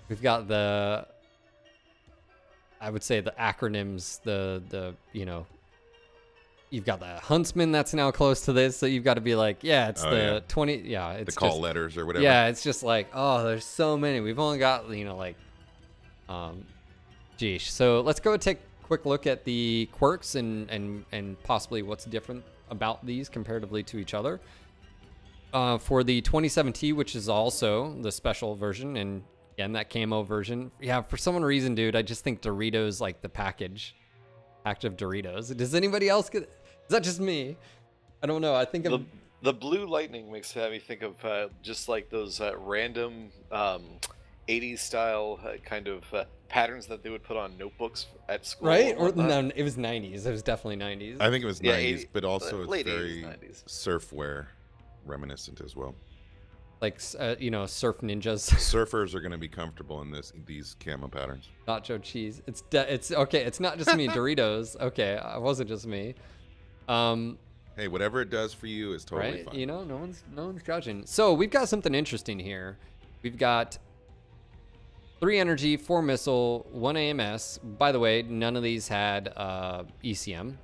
we've got I would say the acronyms, you've got the Huntsman that's now close to this, so you've got to be like, it's 20, it's the call letters or whatever. Yeah, it's just like, oh, there's so many. We've only got, geesh. So let's go take a quick look at the quirks and possibly what's different about these comparatively to each other. For the 27T, which is also the special version, and again, that camo version. Yeah, for some reason, dude, I just think Doritos, like the package of Doritos. Does anybody else get? Is that just me? I don't know. I think the blue lightning makes me think of just like those random 80s style kind of patterns that they would put on notebooks at school. Right? Or no, it was 90s. It was definitely 90s. I think it was 90s, 80s, but also it's late very 80s, 90s. surfwear reminiscent as well. like you know, surf ninjas. Surfers are going to be comfortable in these camo patterns. Nacho cheese. It's okay. It's not just me. Doritos. Okay, it wasn't just me. Hey, whatever it does for you is totally right? fine. You know, no one's judging. So we've got something interesting here. We've got 3 energy, 4 missile, 1 AMS. By the way, none of these had ECM,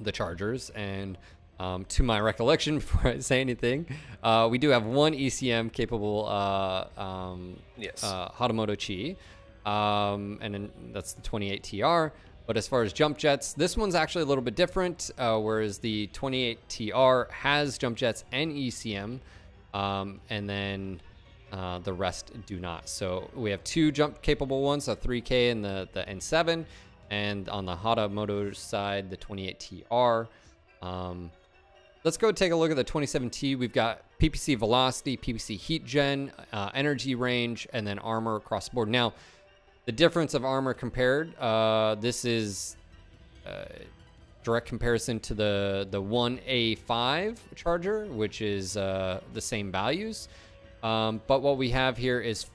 the Chargers, and to my recollection, before I say anything, we do have 1 ECM capable Hatamoto-Chi, and then that's the 28 TR. But as far as jump jets, this one's actually a little bit different, whereas the 28 TR has jump jets and ECM, and then the rest do not. So we have 2 jump capable ones, so 3K and the N7, and on the Hatamoto side, the 28 TR. Let's go take a look at the 27T. We've got PPC velocity, PPC heat gen, energy range, and then armor across the board. Now, the difference of armor compared, this is direct comparison to the 1A5 Charger, which is the same values. But what we have here is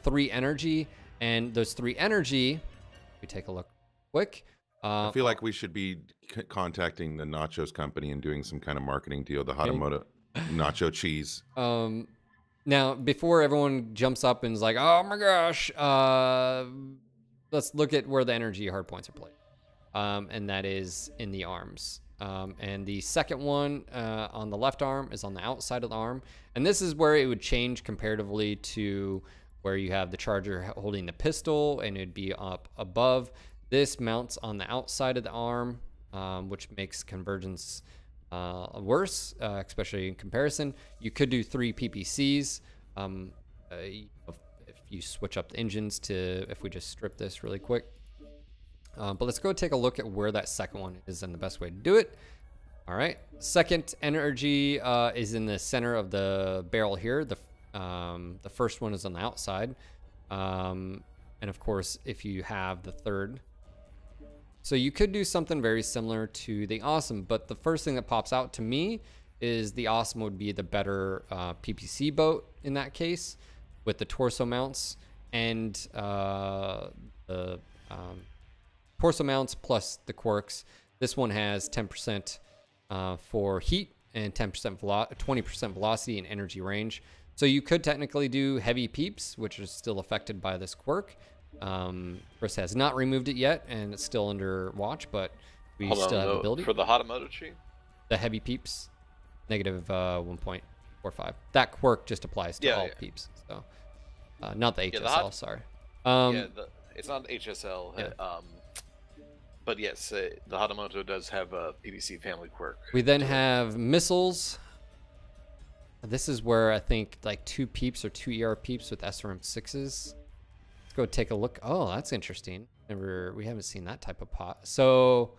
3 energy, and those 3 energy, we take a look quick. I feel like we should be contacting the nachos company and doing some kind of marketing deal, the Hatamoto nacho cheese. Now, before everyone jumps up and is like, oh my gosh, let's look at where the energy hard points are played. And that is in the arms. And the second one on the left arm is on the outside of the arm. And this is where it would change comparatively to where you have the Charger holding the pistol and it'd be up above. This mounts on the outside of the arm, which makes convergence worse, especially in comparison. You could do 3 PPCs. If you switch up the engines to, if we just strip this really quick. But let's go take a look at where that second one is and the best way to do it. All right, second energy is in the center of the barrel here. The first one is on the outside. And of course, if you have the third. So you could do something very similar to the Awesome, but the first thing that pops out to me is the Awesome would be the better PPC boat in that case, with the torso mounts and the torso mounts plus the quirks. This one has 10% for heat and 20% velocity and energy range. So you could technically do heavy peeps, which is still affected by this quirk. Chris has not removed it yet, and it's still under watch, but we still have the ability. For the Hatamoto-Chi? The heavy peeps, negative 1.45. That quirk just applies to all peeps. So, not the HSL, sorry. It's not HSL. Yeah. But yes, the Hatamoto does have a PPC family quirk. We then have missiles. This is where I think like 2 peeps or 2 ER peeps with SRM 6s. Go take a look. Oh, that's interesting. We haven't seen that type of pot. So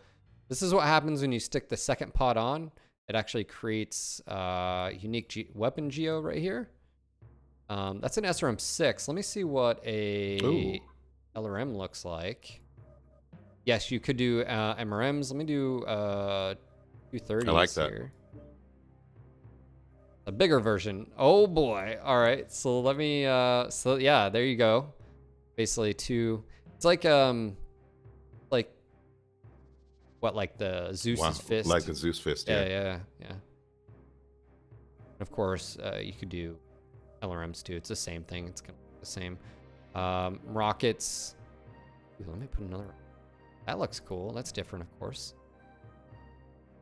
this is what happens when you stick the second pot on. It actually creates unique weapon geo right here. That's an SRM 6. Let me see what a LRM looks like. Yes, you could do MRMs. Let me do 230s. I like that. Here. A bigger version. Oh boy. All right. So let me. So yeah, there you go. Basically 2. It's like what, like the Zeus's fist? Like the Zeus fist. Yeah. And of course, you could do LRMs too. It's the same thing. It's kind of the same. Rockets. Ooh, let me put another. That looks cool. That's different, of course.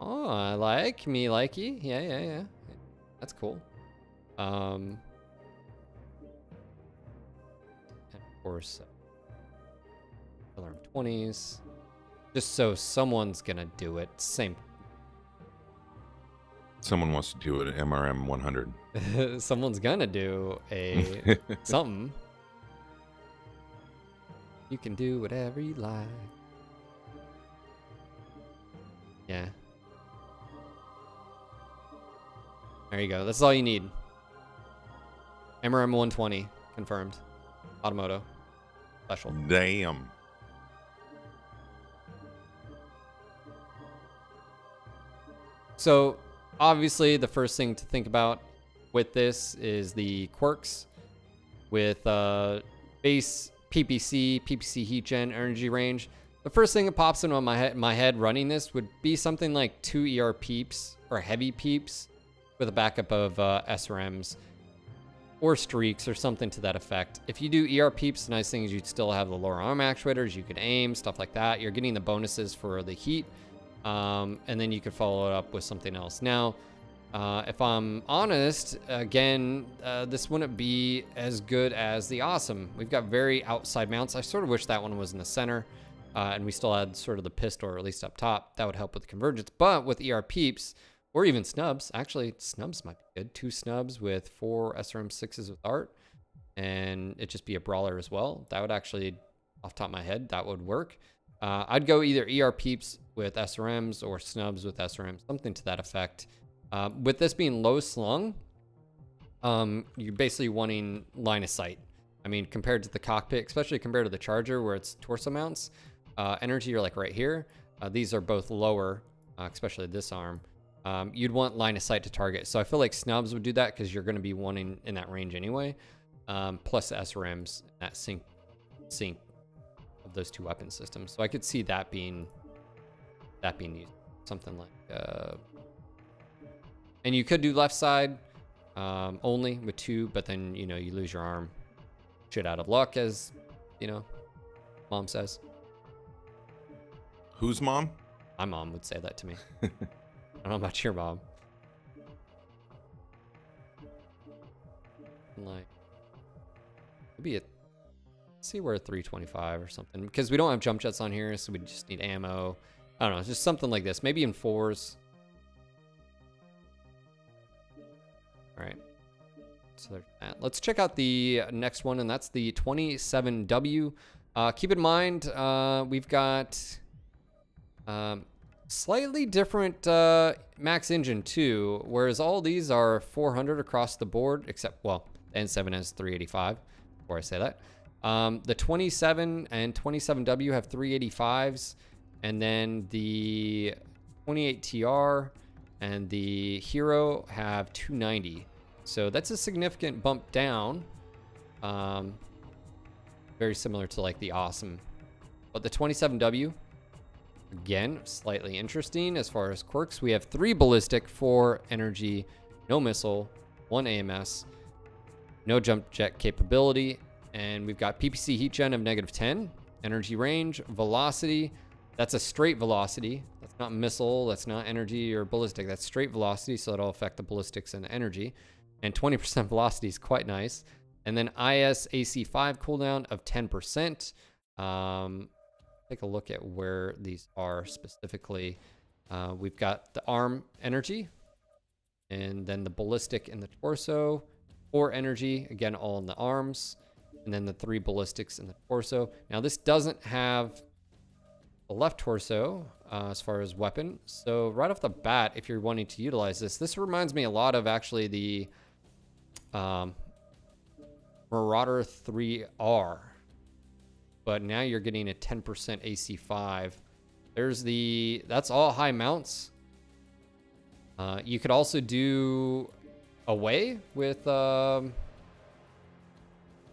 Oh, I like me likey. Yeah. That's cool. And of course, LRM 20s. Just so someone's gonna do it. Same. Someone wants to do it at MRM 100. Someone's gonna do a something. You can do whatever you like. Yeah. There you go. That's all you need. MRM 120 confirmed. Hatamoto special. Damn. So obviously the first thing to think about with this is the quirks with base PPC, PPC heat gen, energy range. The first thing that pops into my head running this would be something like 2 ER peeps or heavy peeps with a backup of SRMs or streaks or something to that effect. If you do ER peeps, the nice thing is you'd still have the lower arm actuators. You could aim, stuff like that. You're getting the bonuses for the heat. And then you could follow it up with something else. Now, if I'm honest, again, this wouldn't be as good as the Awesome. We've got very outside mounts. I sort of wish that one was in the center. And we still had sort of the pistol, or at least up top. That would help with the convergence. But with ER peeps, or even snubs, actually, snubs might be good. 2 snubs with 4 SRM6s with art. And it'd just be a brawler as well. That would actually, off the top of my head, that would work. I'd go either ER peeps with SRMs or snubs with SRMs, something to that effect. With this being low slung, you're basically wanting line of sight. I mean, compared to the cockpit, especially compared to the Charger where it's torso mounts, energy, you're like right here. These are both lower, especially this arm. You'd want line of sight to target. So I feel like snubs would do that because you're going to be wanting in that range anyway. Plus the SRMs, that sync of those 2 weapon systems. So I could see that being used. Something like, and you could do left side only with 2, but then, you know, you lose your arm. Shit out of luck, as, you know, mom says. Whose mom? My mom would say that to me. I don't know about your mom. Like, maybe see we're at 325 or something, because we don't have jump jets on here, so we just need ammo. I don't know, just something like this, maybe in 4s. All right, so there's that. Let's check out the next one, and that's the 27W. Keep in mind, we've got slightly different max engine too, whereas all these are 400 across the board, except, well, the N7 has 385, before I say that. The 27 and 27W have 385s, and then the 28TR and the Hero have 290. So that's a significant bump down. Very similar to like the Awesome. But the 27W, again, slightly interesting as far as quirks. We have 3 ballistic, 4 energy, no missile, 1 AMS, no jump jet capability, and we've got PPC heat gen of -10, energy range, velocity. That's a straight velocity. That's not missile, that's not energy or ballistic. That's straight velocity, so it'll affect the ballistics and energy. And 20% velocity is quite nice. And then IS AC5 cooldown of 10%. Take a look at where these are specifically. We've got the arm energy, and then the ballistic in the torso, 4 energy, again, all in the arms, and then the 3 ballistics in the torso. Now, this doesn't have the left torso as far as weapon. So right off the bat, if you're wanting to utilize this reminds me a lot of actually the Marauder 3R. But now you're getting a 10% AC5. That's all high mounts. You could also do away with,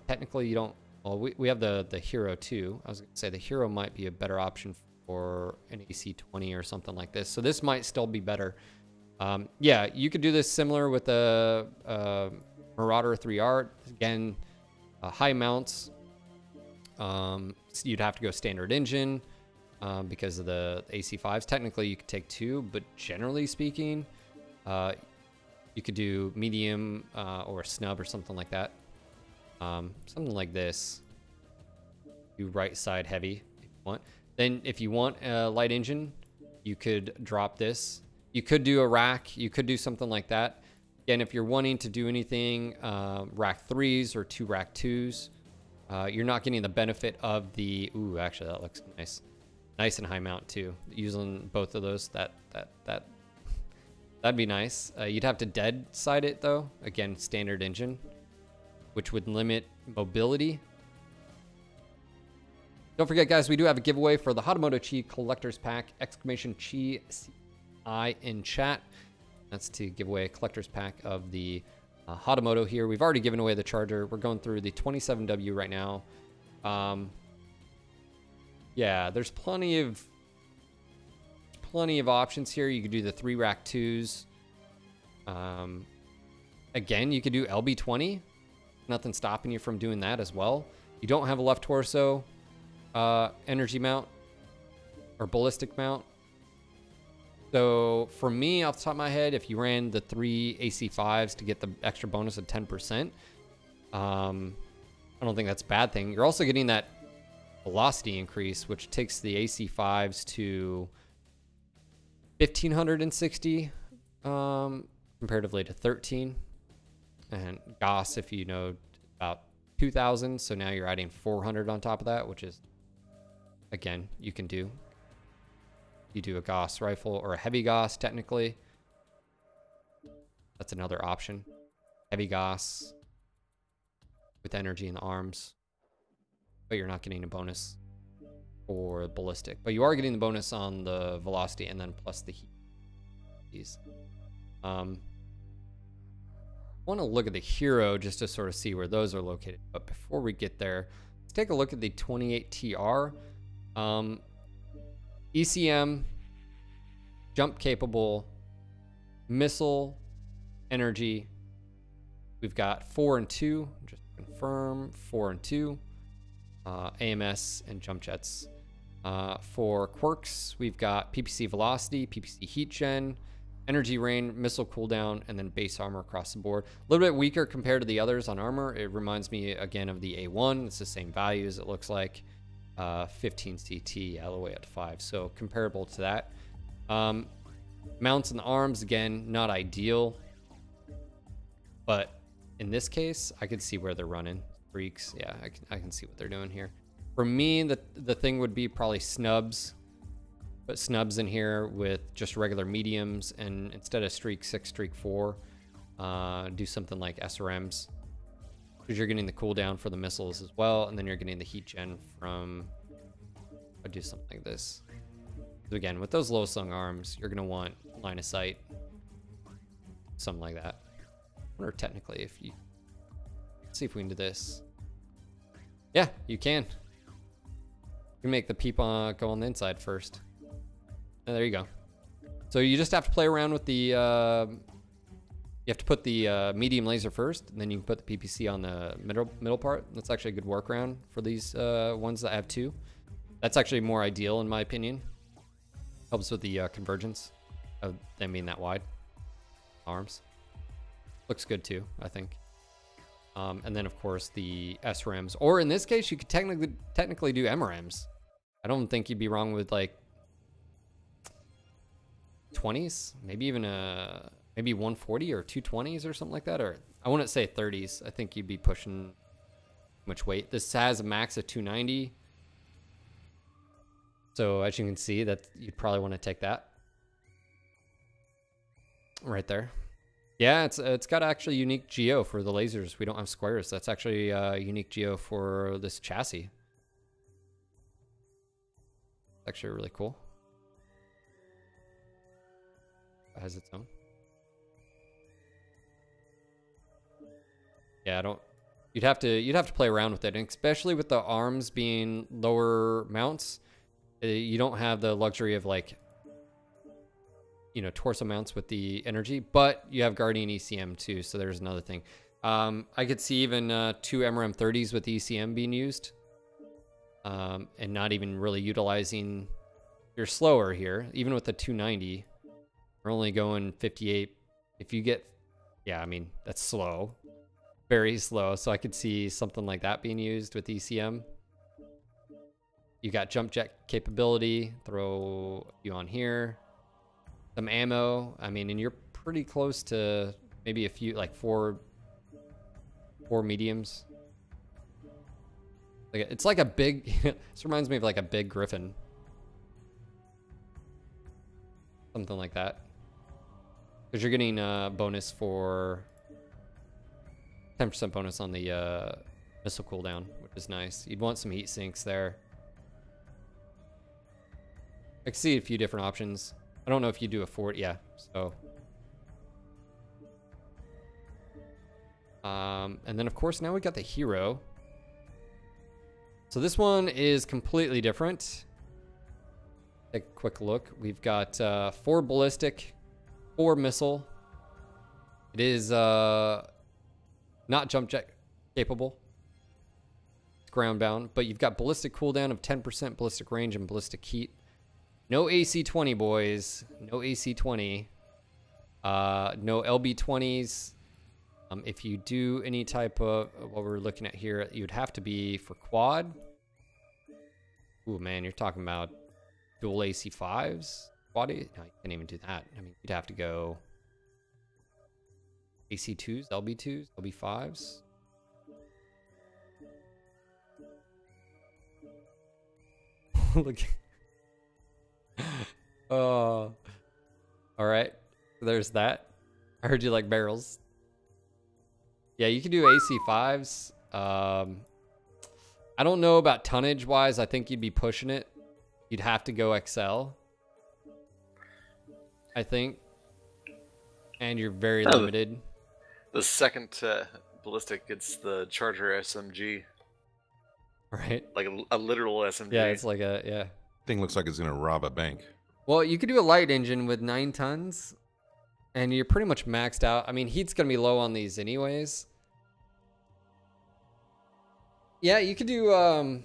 technically you don't, well, we have the Hero too. I was gonna say the Hero might be a better option for an AC20 or something like this. So this might still be better. Yeah, you could do this similar with the Marauder 3R. Again, high mounts. You'd have to go standard engine because of the AC5s. Technically, you could take 2, but generally speaking, you could do medium or a snub or something like that. Something like this. Do right side heavy if you want. Then if you want a light engine, you could drop this. You could do a rack. You could do something like that. Again, if you're wanting to do anything, rack 3s or 2 rack 2s, you're not getting the benefit of the, ooh, actually that looks nice. Nice and high mount too. Using both of those, that'd be nice. You'd have to dead side it though. Again, standard engine, which would limit mobility. Don't forget, guys, we do have a giveaway for the Hatamoto-Chi Collector's Pack, !Chi in chat. That's to give away a collector's pack of the Hatamoto here. We've already given away the Charger. We're going through the 27W right now. Yeah, there's plenty of options here. You could do the 3 rack 2s. Again, you could do LB20. Nothing stopping you from doing that as well. You don't have a left torso energy mount or ballistic mount. So for me, off the top of my head, if you ran the 3 AC5s to get the extra bonus of 10%, I don't think that's a bad thing. You're also getting that velocity increase, which takes the AC5s to 1,560 comparatively to 13. And Goss, if you know, about 2,000. So now you're adding 400 on top of that, which is, again, you can do. You do a Goss rifle or a heavy Goss, technically. That's another option. Heavy Goss with energy in the arms, but you're not getting a bonus for ballistic. But you are getting the bonus on the velocity and then plus the heat. These. Want to look at the hero just to sort of see where those are located. But before we get there, let's take a look at the 28 TR. ECM, jump capable, missile, energy. We've got 4 and 2, just to confirm, 4 and 2, AMS and jump jets. For quirks, we've got PPC velocity, PPC heat gen, energy rain, missile cooldown, and then base armor across the board. A little bit weaker compared to the others on armor. It reminds me again of the A1. It's the same values, it looks like. 15 CT all the way up to 5, so comparable to that. Mounts and arms, again, not ideal, but in this case I could see where they're running. Freaks, yeah, I can see what they're doing here. For me, the thing would be probably snubs. Put snubs in here with just regular mediums, and instead of streak 6, streak 4, do something like SRMs, because you're getting the cooldown for the missiles as well, and then you're getting the heat gen from. I'd do something like this. So again, with those low slung arms, you're gonna want line of sight, something like that. Or technically, if you let's see if we can do this. Yeah, you can. You can make the peep go on the inside first. And there you go. So you just have to play around with the. You have to put the medium laser first, and then you can put the PPC on the middle part. That's actually a good workaround for these ones that have 2. That's actually more ideal in my opinion. Helps with the convergence of them being that wide. Arms. Looks good too, I think. And then of course the SRAMs, or in this case you could technically do MRAMs. I don't think you'd be wrong with like 20s, maybe even maybe 140 or 220s or something like that, or I wouldn't say 30s. I think you'd be pushing much weight. This has a max of 290, so as you can see, that you'd probably want to take that right there. Yeah, it's got actually unique geo for the lasers. We don't have squares. That's actually unique geo for this chassis. It's actually really cool. It has its own. Yeah, you'd have to play around with it, and especially with the arms being lower mounts, you don't have the luxury of like, you know, torso mounts with the energy, but you have Guardian ECM too, so there's another thing. I could see even 2 MRM 30s with ECM being used, and not even really utilizing. You're slower here, even with the 290. We're only going 58. If you get, yeah, I mean, that's slow. Very slow. So I could see something like that being used with ECM. You got jump jet capability. Throw you on here. Some ammo. I mean, and you're pretty close to maybe a few, like four mediums. Like it's like a big, this reminds me of like a big Griffin. Something like that. Because you're getting a bonus for 10% bonus on the missile cooldown, which is nice. You'd want some heat sinks there. I can see a few different options. I don't know if you do a 40. Yeah, so And then of course now we got the hero. So this one is completely different. Take a quick look. We've got 4 ballistic, 4 missile. It is not jump jet capable. It's ground bound, but you've got ballistic cooldown of 10%, ballistic range, and ballistic heat. No AC-20, boys. No AC-20. No LB-20s. If you do any type of what we're looking at here, you'd have to be for quad. Ooh, man, you're talking about dual AC-5s? Quad? No, you can't even do that. I mean, you'd have to go AC-2s, LB-2s, LB-5s. Look. Oh. All right. There's that. I heard you like barrels. Yeah, you can do AC-5s. I don't know about tonnage-wise. I think you'd be pushing it. You'd have to go XL, I think. And you're very limited. The second ballistic gets the Charger SMG. Right. Like a literal SMG. Yeah, it's like a, yeah. Thing looks like it's gonna rob a bank. Well, you could do a light engine with 9 tons, and you're pretty much maxed out. I mean, heat's gonna be low on these anyways. Yeah, you could do,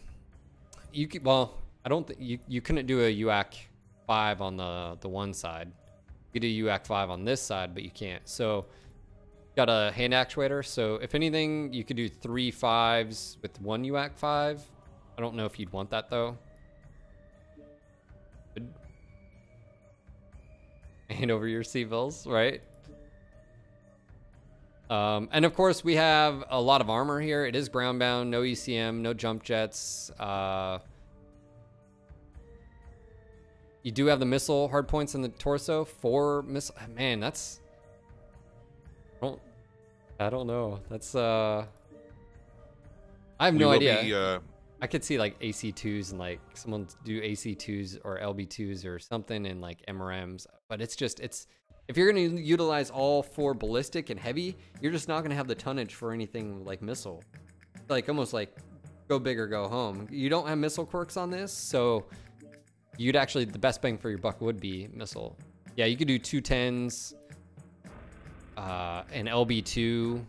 you could, well, I don't think, you couldn't do a UAC 5 on the one side. You could do UAC 5 on this side, but you can't. So, got a hand actuator. So, if anything, you could do 3 5s with 1 UAC 5. I don't know if you'd want that, though. Hand over your C-bills, right? And of course, we have a lot of armor here. It is ground bound, no ECM, no jump jets. You do have the missile hard points in the torso. 4 missile. Man, that's. I don't know. That's. I have no idea. I could see like AC-2s and like someone do AC-2s or LB-2s or something in like MRMs. But it's just, if you're going to utilize all 4 ballistic and heavy, you're just not going to have the tonnage for anything like missile. Like almost like go big or go home. You don't have missile quirks on this, so you'd actually, the best bang for your buck would be missile. Yeah, you could do 2 10s, an LB-2.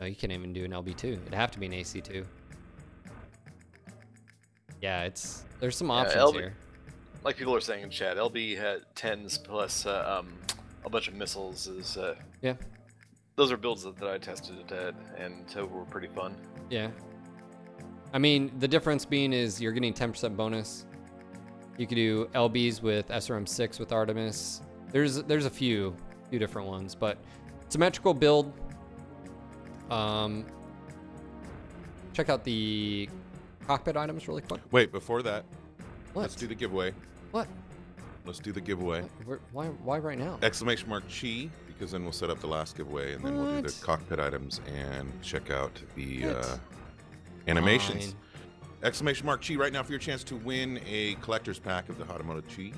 No, you can't even do an LB-2. It'd have to be an AC-2. Yeah, there's some options here. Like people are saying in chat, LB had 10s plus a bunch of missiles is yeah. Those are builds that I tested at and were pretty fun. Yeah. I mean, the difference being is you're getting 10% bonus. You could do LBs with SRM-6 with Artemis. There's a few different ones, but symmetrical build. Check out the cockpit items really quick. Wait, before that, what? Let's do the giveaway. What? Let's do the giveaway. Why right now? Exclamation mark Chi, because then we'll set up the last giveaway, and then we'll do the cockpit items and check out the animations. Fine. Exclamation mark Chi right now for your chance to win a collector's pack of the Hatamoto-Chi.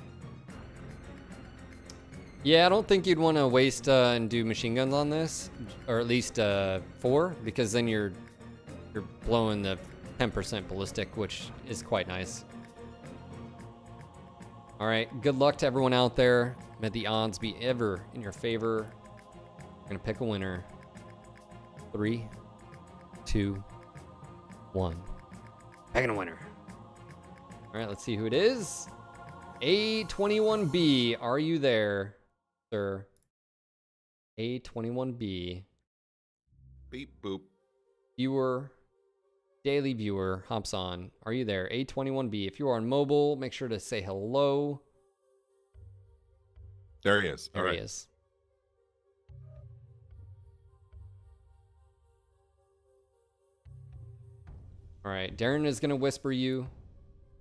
Yeah, I don't think you'd want to waste and do machine guns on this, or at least 4, because then you're blowing the 10% ballistic, which is quite nice. All right, good luck to everyone out there. May the odds be ever in your favor. We're gonna pick a winner. 3, 2, 1. Picking a winner. All right, let's see who it is. A21B, are you there, sir? A21B. Beep boop. Viewer. Daily viewer hops on. Are you there? A21B. If you are on mobile, make sure to say hello. There he is. There he is. All right. Daeron is going to whisper you.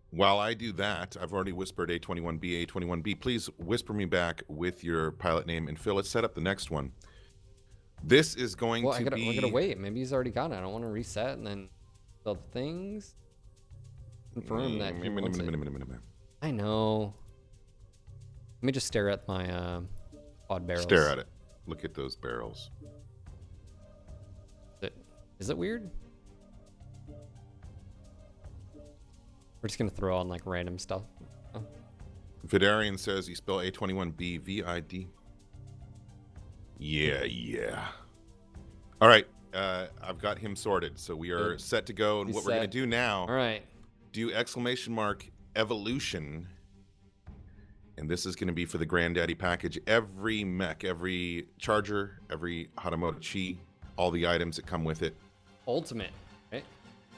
While I do that, I've already whispered A21B, A21B. Please whisper me back with your pilot name. And Phil, let's set up the next one. This is going to be... I gotta wait. Maybe he's already got it. I don't want to reset and then... the things confirm that he wants it. I know. Let me just stare at my quad barrels. Stare at it. Look at those barrels. Is it weird? We're just gonna throw on like random stuff. Oh. Vidarian says you spell A21B VID. Yeah. All right, I've got him sorted, so we are set to go. And He's what we're gonna do now? All right. Do exclamation mark evolution, and this is gonna be for the Granddaddy package. Every mech, every Charger, every Hatamoto-Chi, all the items that come with it. Ultimate, right?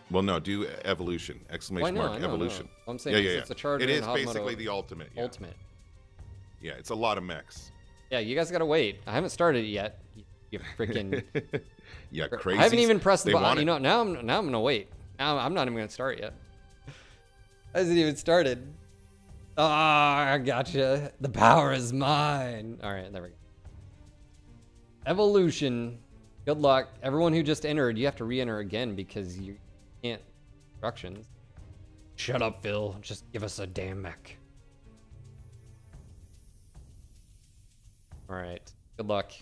Well, no, do evolution. Exclamation mark evolution. No. I'm saying it's a Charger. It is and basically the ultimate. Yeah. Ultimate. Yeah, it's a lot of mechs. Yeah, you guys gotta wait. I haven't started it yet. You freaking. Yeah, crazy. I haven't even pressed the button. You know, now I'm gonna wait. Now I'm not even gonna start yet. Hasn't even started. Oh, I gotcha. The power is mine. All right, there we go. Evolution. Good luck. Everyone who just entered, you have to re-enter again because you can't instructions. Shut up, Phil. Just give us a damn mech. All right. Good luck.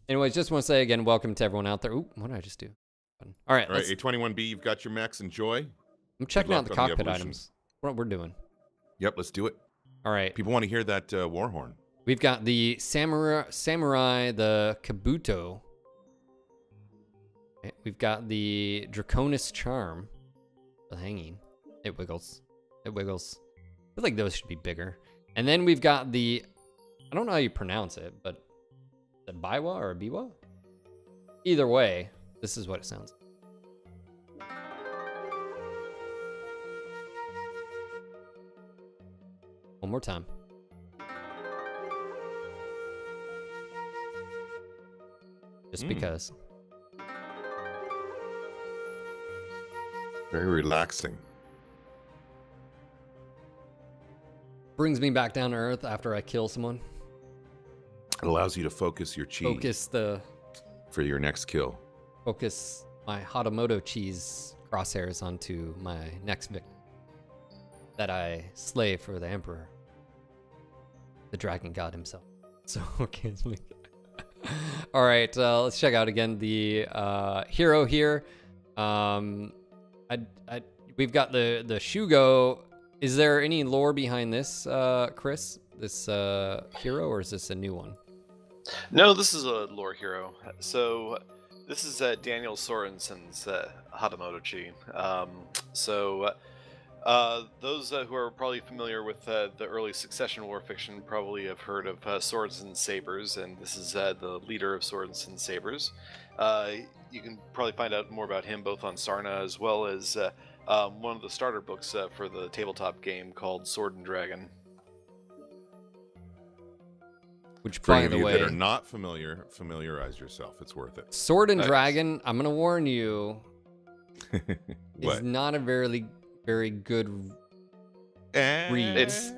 Anyways, just want to say again, welcome to everyone out there. Ooh, what did I just do? All right. All right, A21B, you've got your mechs. Enjoy. I'm checking out the cockpit items. What we're doing. Yep, let's do it. All right. People want to hear that war horn. We've got the samurai, the kabuto. Okay, we've got the draconis charm, the hanging. It wiggles. It wiggles. I feel like those should be bigger. And then we've got the, I don't know how you pronounce it, but the biwa or a biwa? Either way, this is what it sounds like. One more time. Just because. Very relaxing. Brings me back down to earth after I kill someone. It allows you to focus your chi. For your next kill. Focus my Hatamoto-Chi's crosshairs onto my next victim that I slay for the Emperor, the Dragon God himself. So okay, all right, let's check out again the hero here. We've got the Shugo. Is there any lore behind this, Chris? This hero, or is this a new one? No, this is a lore hero. So this is Daniel Sorensen's Hatamoto-Chi. Those who are probably familiar with the early Succession War fiction probably have heard of Swords and Sabers, and this is the leader of Swords and Sabers. You can probably find out more about him both on Sarna as well as one of the starter books for the tabletop game called Sword and Dragon. Which, for by any of the you way, that are not familiar, familiarize yourself. It's worth it. Sword and Dragon, I'm gonna warn you, is not a very good read. It's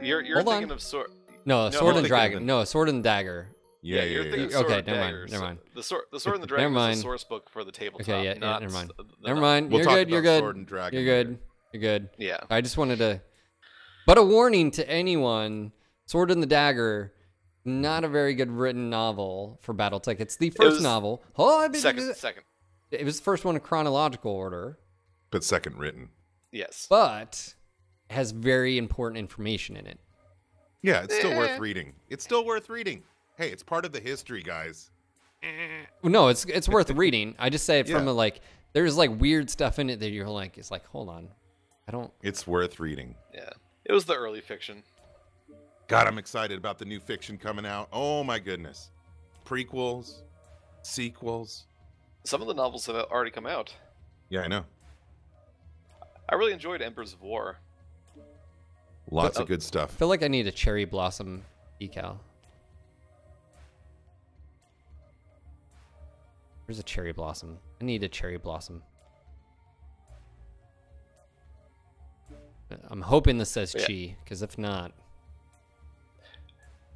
you're thinking of Sword. No, Sword and Dragon. No, Sword and Dagger. Yeah, you're thinking Sword and Dagger. Never mind. The Sword and the Dragon is a source book for the tabletop. Okay, yeah, not, never mind. Never mind. We'll You're talk good. You're about good. Sword and Dragon You're good. later. You're good. Yeah. I just wanted to. But a warning to anyone: Sword and the Dagger, not a very good written novel for BattleTech. It's the first novel. Second. It was the first one in chronological order. But second written. Yes. But it has very important information in it. Yeah, it's still worth reading. It's still worth reading. Hey, it's part of the history, guys. No, it's worth reading. I just say it from a, like, there's like weird stuff in it that you're like, it's like, hold on, I don't. It's worth reading. Yeah, it was the early fiction. God, I'm excited about the new fiction coming out. Oh my goodness, prequels, sequels. Some of the novels have already come out. Yeah, I know. I really enjoyed Emperors of War. Lots of good I stuff. feel like I need a cherry blossom decal. Where's a cherry blossom? I need a cherry blossom. I'm hoping this says Chi, because if not...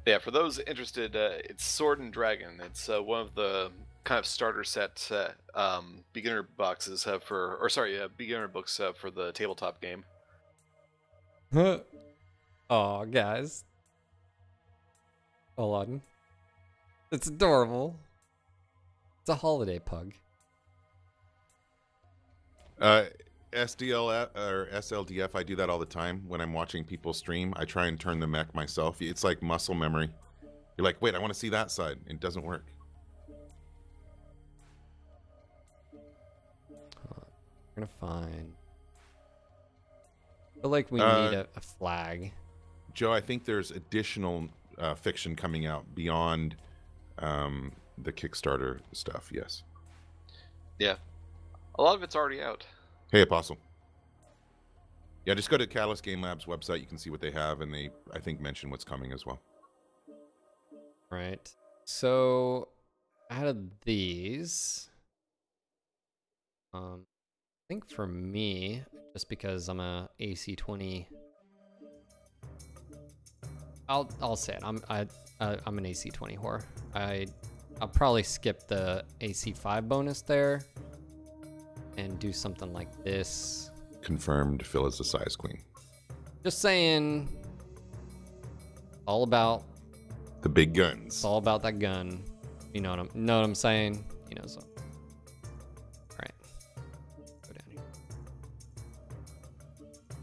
Yeah, for those interested, it's Sword and Dragon. It's one of the kind of starter set beginner boxes beginner books for the tabletop game. Oh, guys. Hold on. It's adorable. It's a holiday pug. SDLF or SLDF, I do that all the time when I'm watching people stream. I try and turn the mech myself. It's like muscle memory. You're like, wait, I want to see that side. It doesn't work. We're gonna find. I feel like we need a flag. Joe, I think there's additional fiction coming out beyond the Kickstarter stuff. Yes. Yeah, a lot of it's already out. Hey, Apostle. Yeah, just go to Catalyst Game Labs website. You can see what they have, and they, I think, mention what's coming as well. Right. So, out of these, I think for me, just because I'm a AC20, I'll say it. I'm an AC20 whore. I'll probably skip the AC5 bonus there and do something like this. Confirmed. Phil is the size queen. Just saying. All about the big guns. It's all about that gun. You know what I'm saying? You know so. All right. Go down here.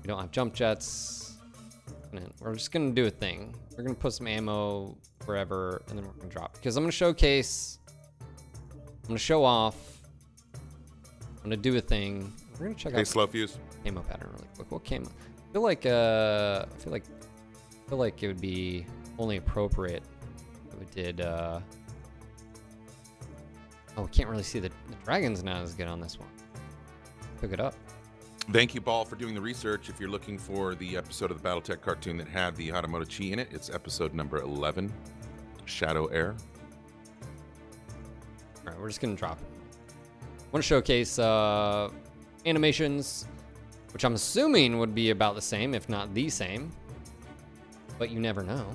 We don't have jump jets. We're just gonna do a thing. We're gonna put some ammo wherever, and then we're gonna drop. Because I'm gonna showcase. I'm gonna show off. I'm gonna do a thing. We're gonna check out. Hey, slow fuse. Camo pattern really quick. What camo? I feel like it would be only appropriate if we did. Oh, we can't really see the dragon's not as good on this one. Pick it up. Thank you, Ball, for doing the research. If you're looking for the episode of the BattleTech cartoon that had the Hatamoto-Chi in it, it's episode number 11, Shadow Air. All right, we're just gonna drop it. I want to showcase animations, which I'm assuming would be about the same, if not the same, but you never know.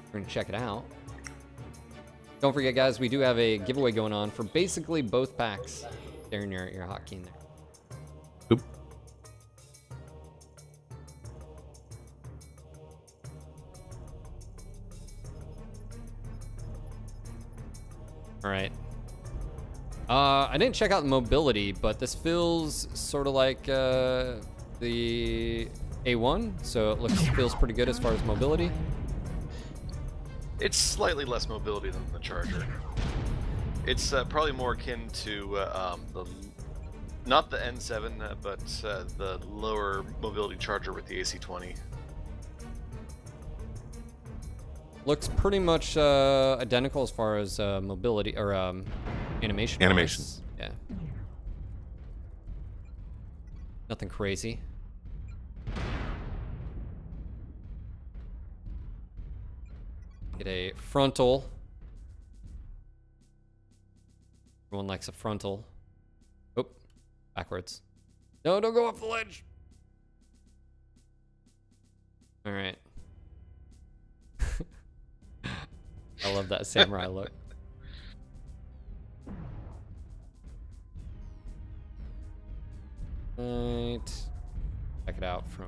We're gonna check it out. Don't forget, guys, we do have a giveaway going on for basically both packs. There in your hotkey in there. Oop. All right. I didn't check out the mobility, but this feels sort of like the A1, so it feels pretty good as far as mobility. It's slightly less mobility than the Charger. It's probably more akin to not the N7, but the lower mobility Charger with the AC20. Looks pretty much identical as far as mobility or animation. Animations. Yeah. Nothing crazy. Get a frontal. Everyone likes a frontal. Oh, backwards. No, don't go off the ledge. All right. I love that samurai look. Right. Check it out from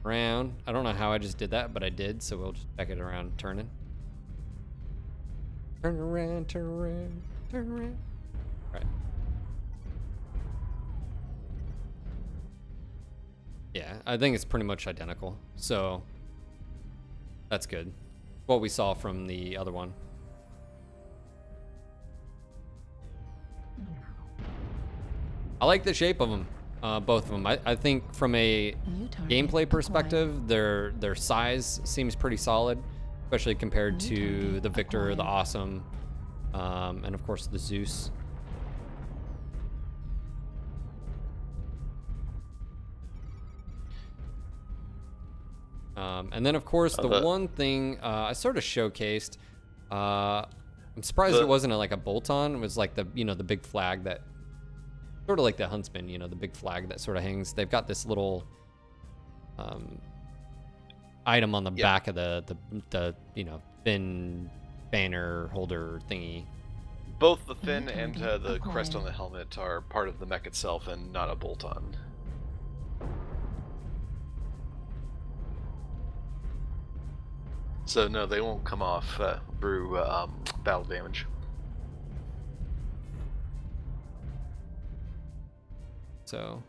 around. I don't know how I just did that, but I did, so we'll just check it around turning. Turn around, turn around, turn around. Right. Yeah, I think it's pretty much identical. So that's good. What we saw from the other one. I like the shape of them, both of them. I think from a gameplay perspective, their size seems pretty solid, especially compared to the Victor, the Awesome, and of course the Zeus. And then of course the one thing I sort of showcased, I'm surprised it wasn't like a bolt-on. It was like the the big flag that sort of like the Huntsman, the big flag that sort of hangs. They've got this little item on the back of the fin banner holder thingy. Both the fin and the crest on the helmet are part of the mech itself and not a bolt-on. So no, they won't come off through battle damage. So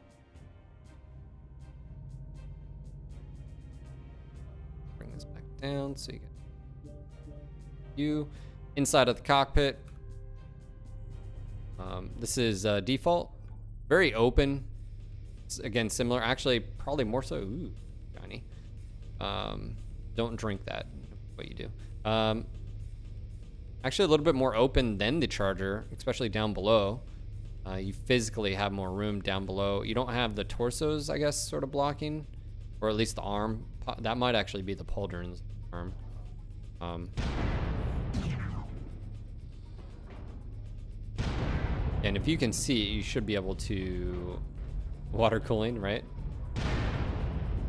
bring this back down so you get you inside of the cockpit. This is default, very open. It's, again, similar, actually probably more so. Ooh, shiny. Don't drink that, what you do. Actually a little bit more open than the Charger, especially down below. You physically have more room down below. You don't have the torsos, I guess, sort of blocking, or at least the arm. That might actually be the pauldron's arm. And if you can see, you should be able to water cooling, right? You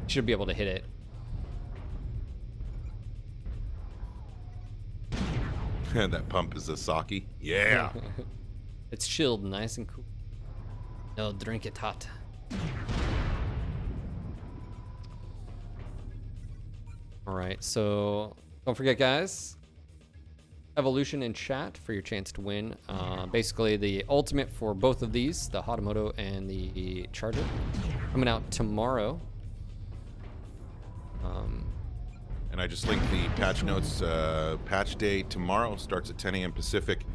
should be able to hit it. That pump is a sake. Yeah. It's chilled, nice and cool. No, drink it hot. All right, so don't forget, guys, evolution in chat for your chance to win. Basically, the ultimate for both of these, the Hatamoto and the Charger, coming out tomorrow. And I just linked the patch notes. Patch day tomorrow starts at 10 a.m. Pacific.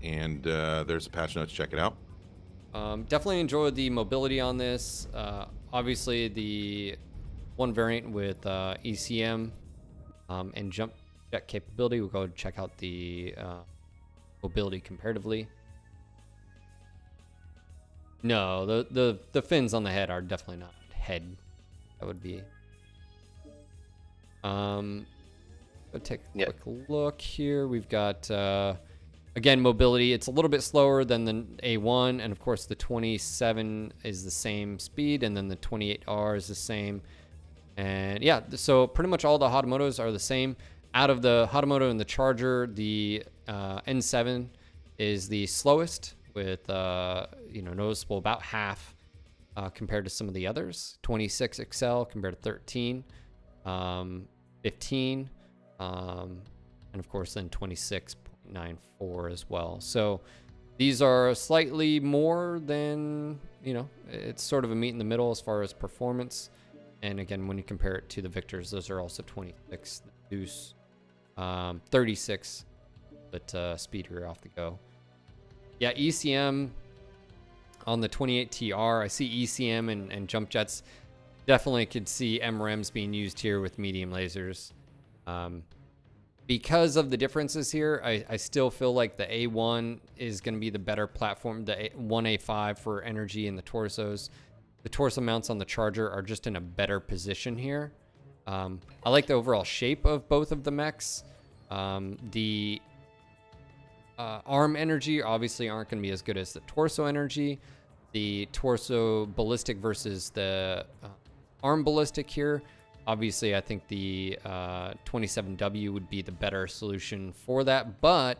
And there's the patch notes. Check it out. Definitely enjoyed the mobility on this. Obviously, the one variant with ECM and jump jet capability. We'll go check out the mobility comparatively. No, the fins on the head are definitely not head. That would be. Let's take a quick look here. We've got again, mobility. It's a little bit slower than the A1, and of course the 27 is the same speed, and then the 28R is the same. And yeah, so pretty much all the Hatamotos are the same. Out of the Hatamoto and the Charger, the N7 is the slowest with noticeable about half compared to some of the others. 26 XL compared to 13, 15, and of course then 26.94 as well. So these are slightly more than, it's sort of a meet in the middle as far as performance. And again, when you compare it to the Victors, those are also 26, the Deuce, 36, but speedier off the go. Yeah, ECM on the 28TR, I see ECM and jump jets. Definitely could see MREMs being used here with medium lasers. Because of the differences here, I still feel like the A1 is going to be the better platform. The 1A5 for energy and the torsos. The torso mounts on the Charger are just in a better position here. I like the overall shape of both of the mechs. The arm energy obviously aren't going to be as good as the torso energy. The torso ballistic versus the arm ballistic here. Obviously, I think the 27W would be the better solution for that. But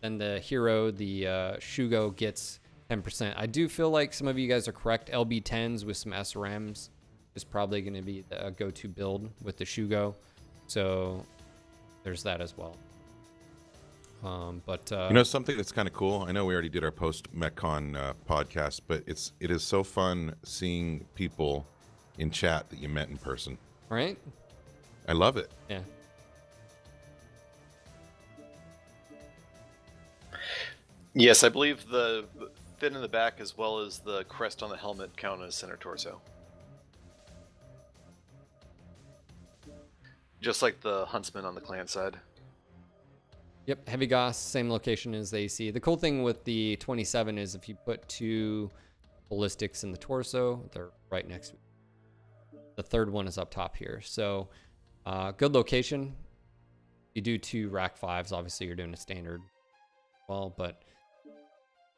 then the hero, the Shugo, gets 10%. I do feel like some of you guys are correct. LB10s with some SRMs is probably going to be the go-to build with the Shugo. So there's that as well. Something that's kind of cool. I know we already did our post MechCon podcast, but it is so fun seeing people in chat that you met in person. Right? I love it. Yeah. Yes, I believe the fin in the back as well as the crest on the helmet count as center torso. Just like the Huntsman on the clan side. Yep, Heavy Goss, same location as the AC. The cool thing with the 27 is if you put two ballistics in the torso, they're right next to it. The third one is up top here. So good location. You do two rack 5s, obviously you're doing a standard well, but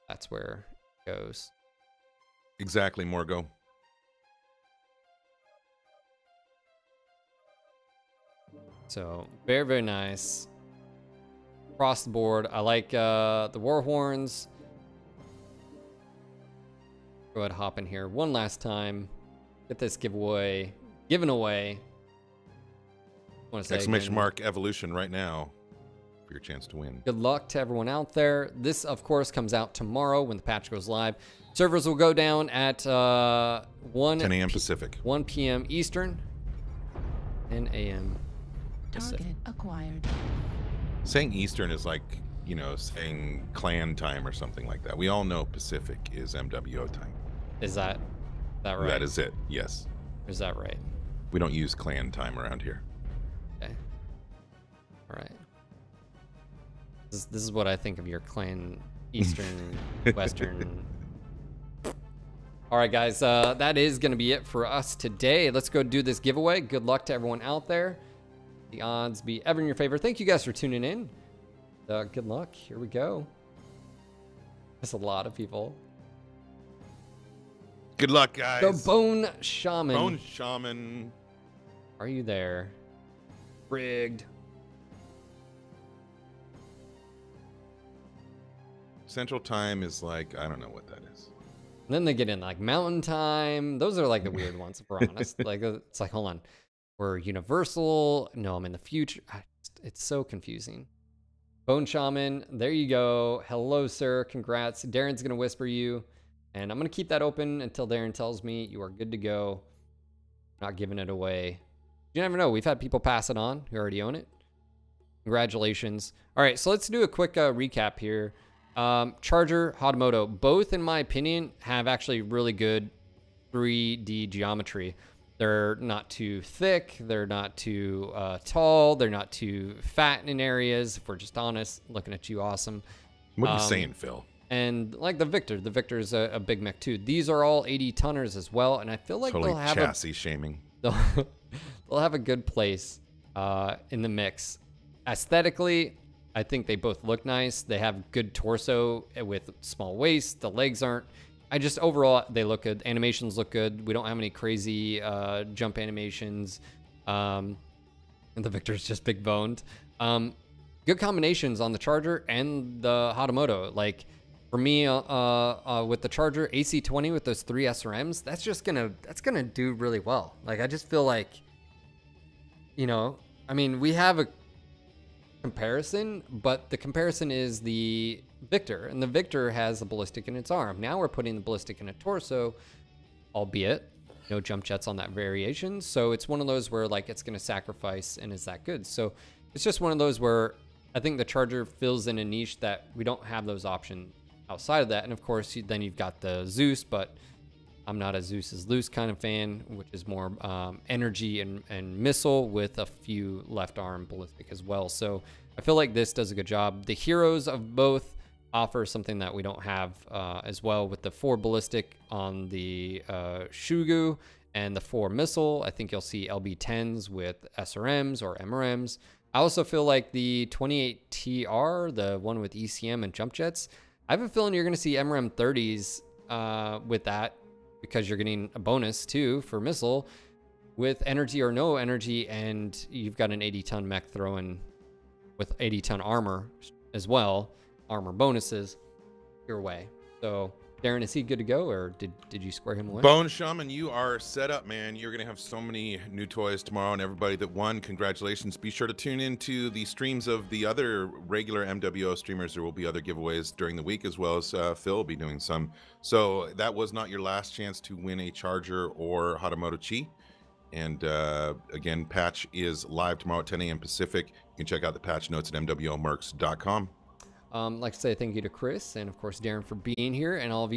that's where it goes. Exactly, Morgo. So very, very nice. Across the board. I like the war horns. Go ahead, hop in here one last time. Get this given away. Want to say Exclamation again, mark evolution right now for your chance to win. good luck to everyone out there. This, of course, comes out tomorrow when the patch goes live. Servers will go down at 10 a.m. Pacific. 1 p.m. Eastern, 10 a.m. Pacific. Target acquired. Saying Eastern is like, you know, saying clan time or something like that. We all know Pacific is MWO time. Is that right? That is it, yes. Or is that right? We don't use clan time around here. Okay. All right. This is what I think of your clan Eastern, Western. All right, guys, that is going to be it for us today. Let's go do this giveaway. Good luck to everyone out there. The odds be ever in your favor. Thank you guys for tuning in. Good luck. Here we go. There's a lot of people. Good luck, guys. The Bone Shaman. Bone Shaman. Are you there? Rigged. Central time is like, I don't know what that is. And then they get in like Mountain Time. Those are like the weird ones, if we're honest. Like, it's like, hold on. We're Universal. No, I'm in the future. It's so confusing. Bone Shaman, there you go. Hello, sir. Congrats. Darren's going to whisper you. And I'm going to keep that open until Darren tells me you are good to go. Not giving it away. You never know. We've had people pass it on who already own it. Congratulations. All right, so let's do a quick recap here. Charger, Hatamoto, both, in my opinion, have actually really good 3D geometry. They're not too thick. They're not too tall. They're not too fat in areas, if we're just honest. Looking at you, awesome. What are you saying, Phil? And like the Victor's a big mech too. These are all 80 tonners as well, and I feel like Totally they'll have chassis shaming. they'll have a good place in the mix. Aesthetically, I think they both look nice. They have good torso with small waist. The legs aren't. Overall, they look good. Animations look good. We don't have any crazy jump animations. And the Victor's just big boned. Good combinations on the Charger and the Hatamoto. Like for me, with the Charger AC20 with those 3 SRMs, that's gonna do really well. Like I just feel like, you know, I mean, we have a comparison, but the comparison is the Victor, and the Victor has the ballistic in its arm. Now we're putting the ballistic in a torso, albeit no jump jets on that variation. So it's one of those where like it's going to sacrifice, and is that good? So it's just one of those where I think the Charger fills in a niche that we don't have those options outside of that. And of course, then you've got the Zeus, but I'm not a Zeus is loose kind of fan, which is more energy and missile with a few left arm ballistic as well. So I feel like this does a good job. The heroes of both offer something that we don't have as well, with the 4 ballistic on the Shugu and the 4 missile. I think you'll see LB10s with SRMs or MRMs. I also feel like the 28TR, the one with ECM and jump jets, I have a feeling you're going to see MRM 30s with that, because you're getting a bonus too for missile with energy or no energy, and you've got an 80-ton mech throwing with 80-ton armor as well, armor bonuses your way. So Darren, is he good to go, or did you square him away? Bone Shaman, you are set up, man. You're going to have so many new toys tomorrow, and everybody that won, congratulations. Be sure to tune into the streams of the other regular MWO streamers. There will be other giveaways during the week, as well as Phil will be doing some. So that was not your last chance to win a Charger or Hatamoto-Chi. And again, patch is live tomorrow at 10 a.m. Pacific. You can check out the patch notes at MWOmercs.com. Like I say, thank you to Chris and of course Darren for being here, and all of you guys.